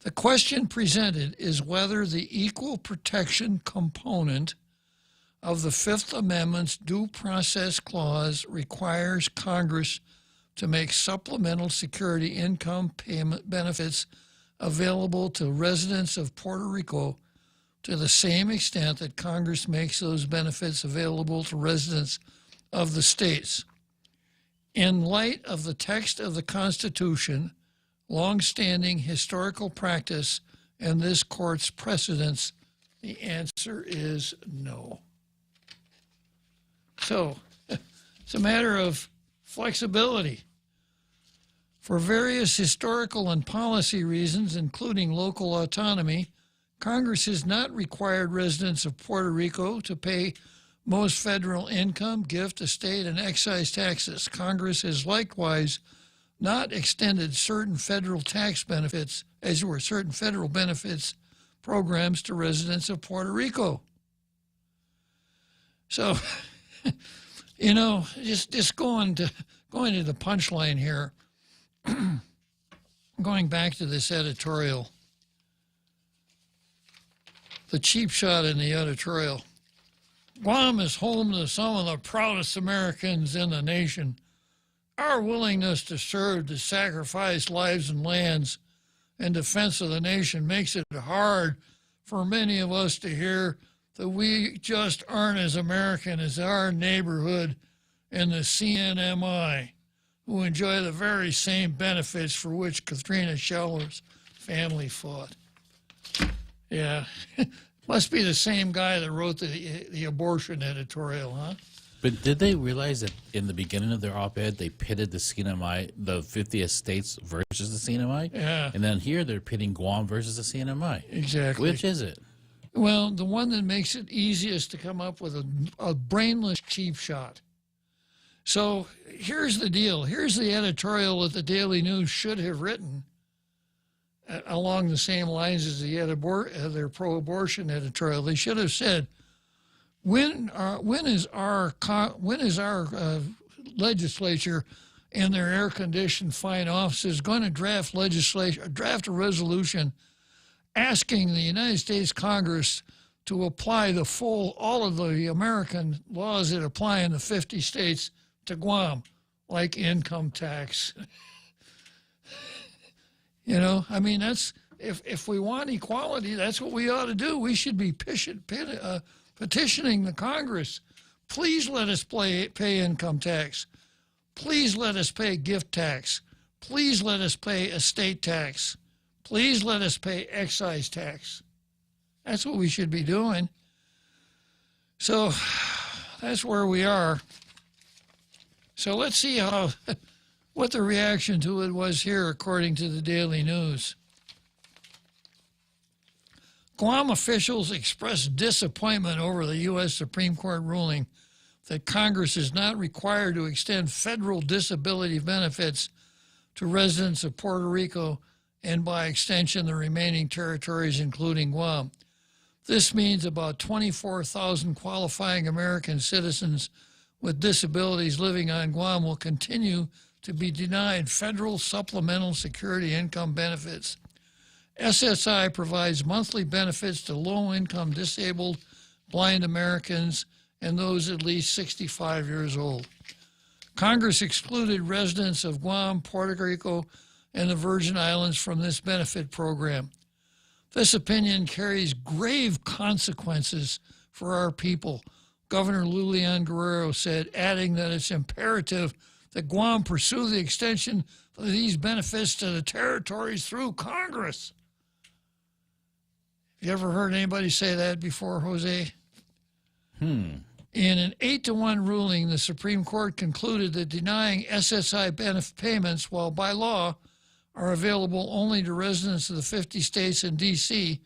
S9: The question presented is whether the equal protection component of the Fifth Amendment's Due Process Clause requires Congress to make supplemental security income payment benefits available to residents of Puerto Rico to the same extent that Congress makes those benefits available to residents of the states. In light of the text of the Constitution, long-standing historical practice, and this court's precedents, the answer is no. So, it's a matter of flexibility. For various historical and policy reasons, including local autonomy, Congress has not required residents of Puerto Rico to pay most federal income, gift, estate, and excise taxes. Congress has likewise not extended certain federal tax benefits, as were certain federal benefits programs to residents of Puerto Rico. So, you know, just going to the punchline here, going back to this editorial, the cheap shot in the editorial. Guam is home to some of the proudest Americans in the nation. Our willingness to serve, to sacrifice lives and lands in defense of the nation makes it hard for many of us to hear that we just aren't as American as our neighborhood in the CNMI, who enjoy the very same benefits for which Katrina Scheller's family fought. Yeah, must be the same guy that wrote the abortion editorial, huh?
S10: But did they realize that in the beginning of their op-ed, they pitted the CNMI, the 50th states versus the CNMI?
S9: Yeah.
S10: And then here they're pitting Guam versus the CNMI.
S9: Exactly.
S10: Which is it?
S9: Well, the one that makes it easiest to come up with a brainless cheap shot. So here's the deal. Here's the editorial that the Daily News should have written along the same lines as their pro-abortion editorial. They should have said, when is our legislature and their air-conditioned fine offices going to draft a resolution asking the United States Congress to apply all of the American laws that apply in the 50 states to Guam, like income tax. You know, I mean, that's if we want equality, that's what we ought to do. We should be petitioning the Congress. Please let us pay income tax. Please let us pay gift tax. Please let us pay estate tax. Please let us pay excise tax. That's what we should be doing. So that's where we are. So let's see what the reaction to it was here, according to the Daily News. Guam officials expressed disappointment over the U.S. Supreme Court ruling that Congress is not required to extend federal disability benefits to residents of Puerto Rico and by extension the remaining territories, including Guam. This means about 24,000 qualifying American citizens with disabilities living on Guam will continue to be denied federal supplemental security income benefits. SSI provides monthly benefits to low-income disabled, blind Americans, and those at least 65 years old. Congress excluded residents of Guam, Puerto Rico, and the Virgin Islands from this benefit program. This opinion carries grave consequences for our people, Governor Lulian Guerrero said, adding that it's imperative that Guam pursue the extension of these benefits to the territories through Congress. Have you ever heard anybody say that before, Jose? In an 8-1 ruling, the Supreme Court concluded that denying SSI benefit payments, while by law are available only to residents of the 50 states and D.C.,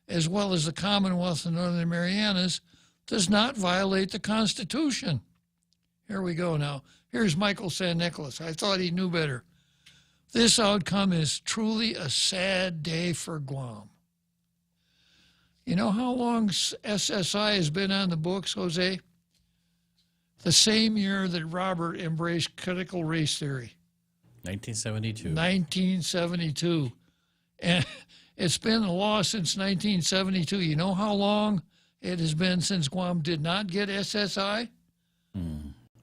S9: as well as the Commonwealth of Northern Marianas, does not violate the Constitution. Here we go now. Here's Michael San Nicolas. I thought he knew better. This outcome is truly a sad day for Guam. You know how long SSI has been on the books, Jose? The same year that Robert embraced critical race theory.
S10: 1972.
S9: 1972. And it's been a law since 1972. You know how long it has been since Guam did not get SSI?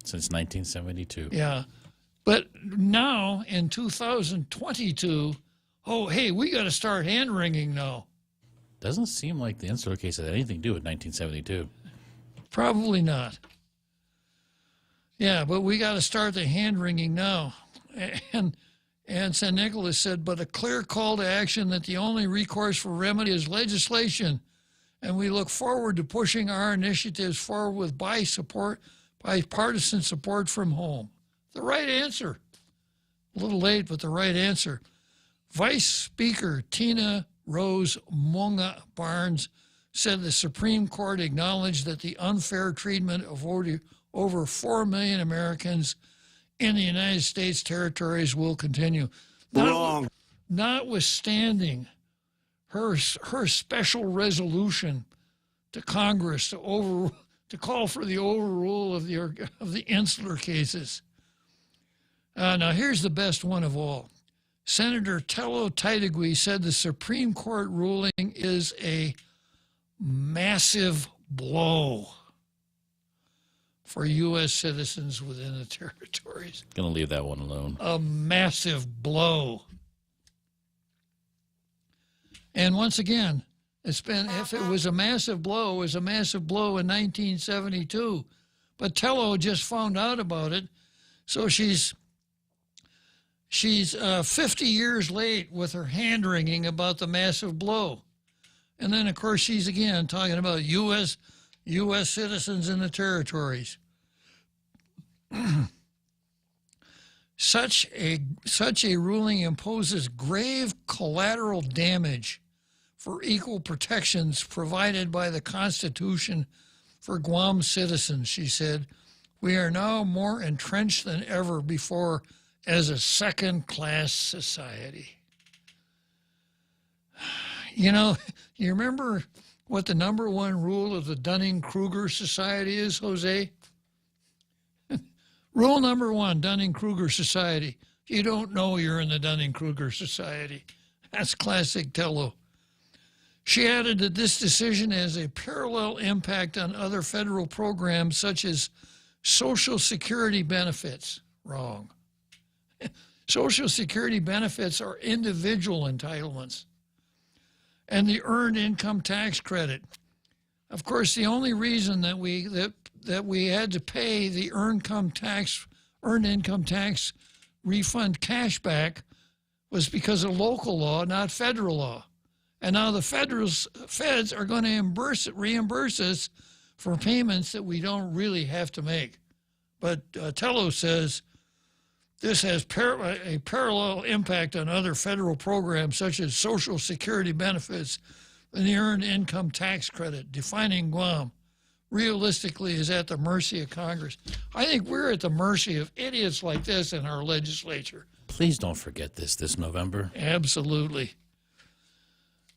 S10: Since 1972.
S9: Yeah. But now, in 2022, oh, hey, we got to start hand-wringing now.
S10: Doesn't seem like the Insular case had anything to do with 1972.
S9: Probably not. Yeah, but we got to start the hand-wringing now. And San Nicolas said, but a clear call to action that the only recourse for remedy is legislation, and we look forward to pushing our initiatives forward with bipartisan support from home. The right answer. A little late, but the right answer. Vice Speaker Tina Rose Monga Barnes said the Supreme Court acknowledged that the unfair treatment of over 4 million Americans in the United States territories will continue.
S12: Wrong.
S9: Notwithstanding her special resolution to Congress to call for the overrule of the Insular cases. Now here's the best one of all. Senator Tello Taitigui said the Supreme Court ruling is a massive blow for U.S. citizens within the territories.
S10: Gonna leave that one alone.
S9: A massive blow. And once again, if it was a massive blow, it was a massive blow in 1972. But Tello just found out about it, so she's 50 years late with her hand-wringing about the massive blow. And then, of course, she's again talking about U.S. citizens in the territories. Such a ruling imposes grave collateral damage for equal protections provided by the Constitution for Guam citizens, she said. We are now more entrenched than ever before as a second-class society. You know, you remember what the number one rule of the Dunning-Kruger Society is, Jose? Rule number one, Dunning-Kruger Society. You don't know you're in the Dunning-Kruger Society. That's classic Tello. She added that this decision has a parallel impact on other federal programs such as Social Security benefits. Wrong. Social Security benefits are individual entitlements. And the Earned Income Tax Credit. Of course, the only reason that we had to pay the Earned Income Tax refund cash back was because of local law, not federal law. And now the feds are going to reimburse us for payments that we don't really have to make. But Tello says this has a parallel impact on other federal programs such as Social Security benefits and the Earned Income Tax Credit. Defining Guam realistically is at the mercy of Congress. I think we're at the mercy of idiots like this in our legislature.
S10: Please don't forget this November.
S9: Absolutely.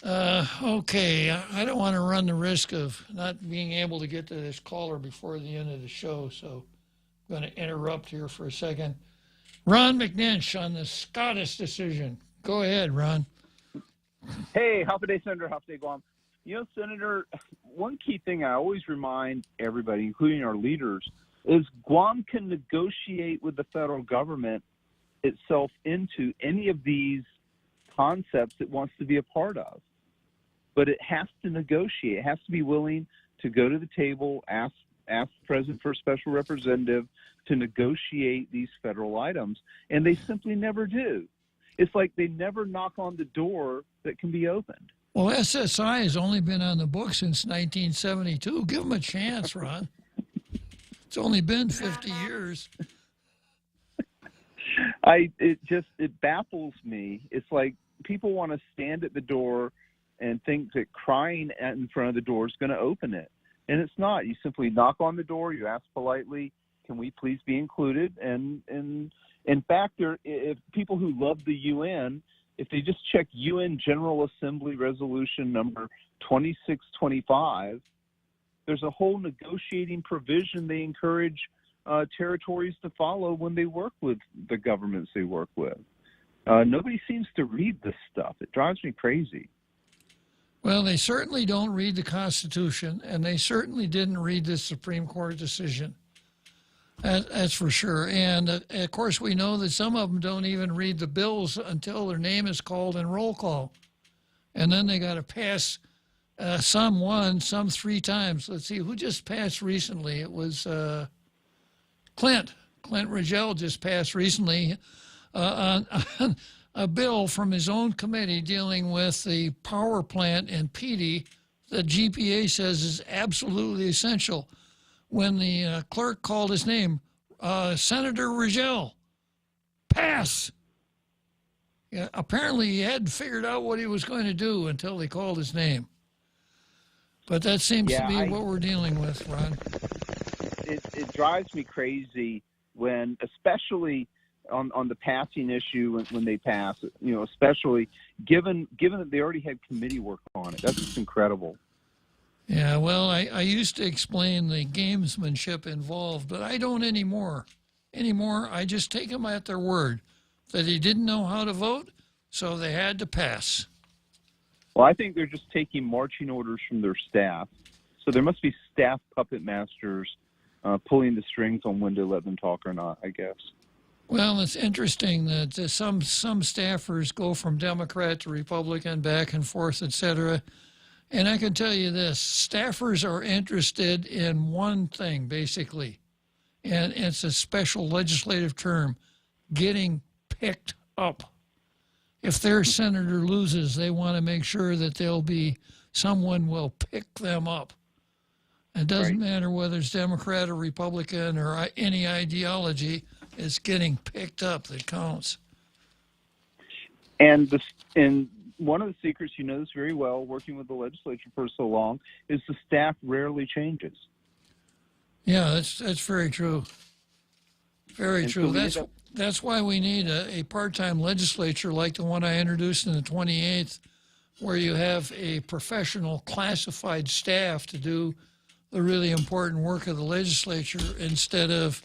S9: Okay, I don't want to run the risk of not being able to get to this caller before the end of the show, so I'm going to interrupt here for a second. Ron McNinch on the Scottish decision. Go ahead, Ron.
S12: Hey, Happy Day, Senator. Happy Day, Guam. You know, Senator, one key thing I always remind everybody, including our leaders, is Guam can negotiate with the federal government itself into any of these concepts it wants to be a part of. But it has to negotiate. It has to be willing to go to the table, ask the president for a special representative to negotiate these federal items, and they simply never do. It's like they never knock on the door that can be opened.
S9: Well, SSI has only been on the books since 1972. Give them a chance, Ron. It's only been 50 years.
S12: It baffles me. It's like people want to stand at the door and think that crying in front of the door is going to open it. And it's not. You simply knock on the door, you ask politely, can we please be included? And in fact, if people who love the UN, if they just check UN General Assembly Resolution number 2625, there's a whole negotiating provision they encourage territories to follow when they work with the governments they work with. Nobody seems to read this stuff. It drives me crazy.
S9: Well, they certainly don't read the Constitution, and they certainly didn't read this Supreme Court decision. That's for sure. And, of course, we know that some of them don't even read the bills until their name is called in roll call. And then they got to pass some one, some three times. Let's see, who just passed recently? It was Clint Rigel just passed recently on a bill from his own committee dealing with the power plant in Petey that GPA says is absolutely essential. When the clerk called his name, Senator Rigel, pass. Yeah, apparently he hadn't figured out what he was going to do until they called his name. But that seems to be what we're dealing with, Ron.
S12: It drives me crazy when, especially on the passing issue, when they pass, you know, especially given that they already had committee work on it. That's just incredible.
S9: Yeah, well, I used to explain the gamesmanship involved, but I don't anymore. I just take them at their word that he didn't know how to vote, so they had to pass.
S12: Well, I think they're just taking marching orders from their staff. So there must be staff puppet masters pulling the strings on when to let them talk or not, I guess.
S9: Well, it's interesting that some staffers go from Democrat to Republican, back and forth, etc. And I can tell you this, staffers are interested in one thing, basically, and it's a special legislative term, getting picked up. If their senator loses, they want to make sure that someone will pick them up. It doesn't matter whether it's Democrat or Republican or any ideology, it's getting picked up that counts.
S12: And one of the secrets, you know this very well, working with the legislature for so long, is the staff rarely changes.
S9: Yeah, that's very true. Very true. That's why we need a part-time legislature like the one I introduced in the 28th, where you have a professional classified staff to do the really important work of the legislature instead of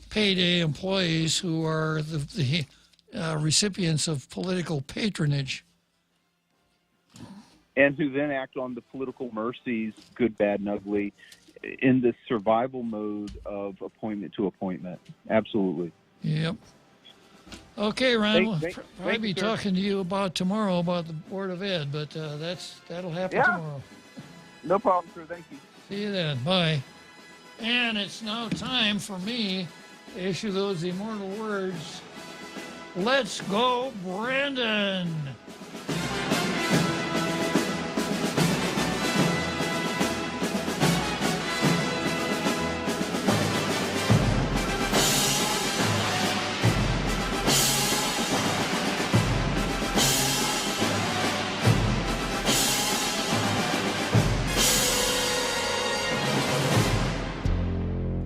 S9: payday employees who are the recipients of political patronage.
S12: And who then act on the political mercies, good, bad, and ugly, in the survival mode of appointment to appointment. Absolutely.
S9: Yep. Okay, Ron, we'll
S12: thank
S9: probably be talking to you tomorrow about the Board of Ed, but that'll happen tomorrow.
S12: No problem, sir. Thank you.
S9: See you then. Bye. And it's now time for me to issue those immortal words. Let's go, Brandon!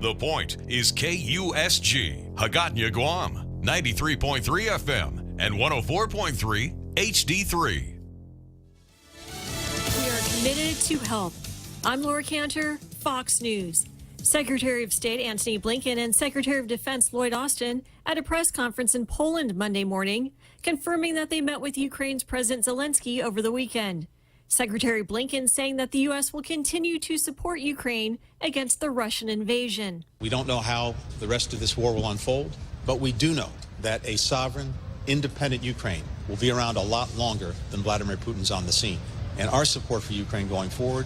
S17: The Point is KUSG, Hagåtña, Guam, 93.3 FM and 104.3 HD3.
S2: We are committed to help. I'm Laura Cantor, Fox News. Secretary of State Antony Blinken and Secretary of Defense Lloyd Austin at a press conference in Poland Monday morning, confirming that they met with Ukraine's President Zelensky over the weekend. Secretary Blinken saying that the U.S. will continue to support Ukraine against the Russian invasion.
S13: We don't know how the rest of this war will unfold, but we do know that a sovereign, independent Ukraine will be around a lot longer than Vladimir Putin's on the scene. And our support for Ukraine going forward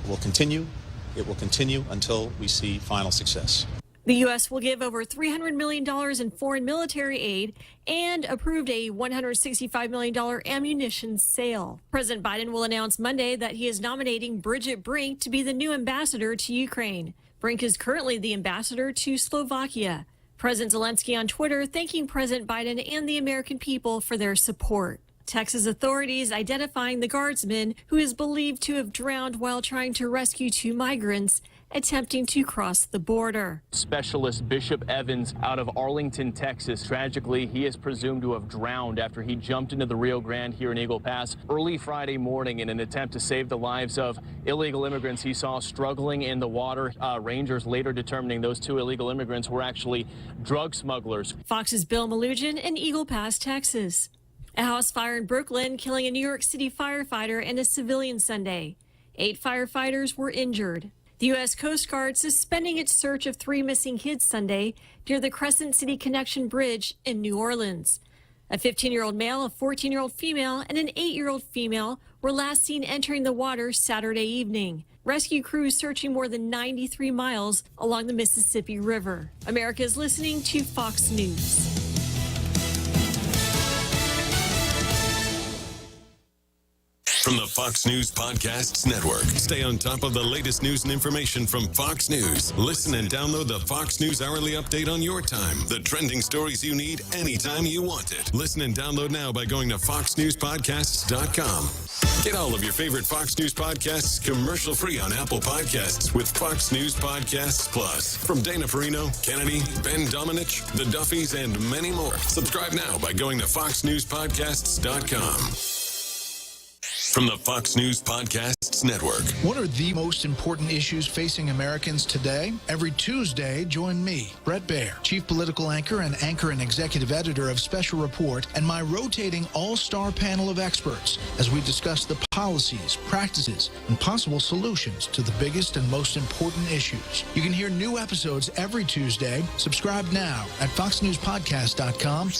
S13: will continue. It will continue until we see final success.
S2: The U.S. will give over $300 million in foreign military aid and approved a $165 million ammunition sale. President Biden will announce Monday that he is nominating Bridget Brink to be the new ambassador to Ukraine. Brink is currently the ambassador to Slovakia. President Zelensky on Twitter thanking President Biden and the American people for their support. Texas authorities identifying the guardsman who is believed to have drowned while trying to rescue two migrants attempting to cross the border.
S14: Specialist Bishop Evans out of Arlington, Texas. Tragically, he is presumed to have drowned after he jumped into the Rio Grande here in Eagle Pass early Friday morning in an attempt to save the lives of illegal immigrants he saw struggling in the water. Rangers later determining those two illegal immigrants were actually drug smugglers.
S2: Fox's Bill Malugin in Eagle Pass, Texas. A house fire in Brooklyn killing a New York City firefighter and a civilian Sunday. 8 firefighters were injured. The U.S. Coast Guard suspending its search of 3 missing kids Sunday near the Crescent City Connection Bridge in New Orleans. A 15-year-old male, a 14-year-old female, and an 8-year-old female were last seen entering the water Saturday evening. Rescue crews searching more than 93 miles along the Mississippi River. America is listening to Fox News.
S17: From the Fox News Podcasts Network. Stay on top of the latest news and information from Fox News. Listen and download the Fox News Hourly Update on your time. The trending stories you need anytime you want it. Listen and download now by going to foxnewspodcasts.com. Get all of your favorite Fox News podcasts commercial-free on Apple Podcasts with Fox News Podcasts Plus. From Dana Perino, Kennedy, Ben Domenech, The Duffys, and many more. Subscribe now by going to foxnewspodcasts.com. From the Fox News Podcasts Network.
S15: What are the most important issues facing Americans today? Every Tuesday, join me, Brett Baer, chief political anchor and executive editor of Special Report, and my rotating all-star panel of experts as we discuss the policies, practices, and possible solutions to the biggest and most important issues. You can hear new episodes every Tuesday. Subscribe now at foxnewspodcast.com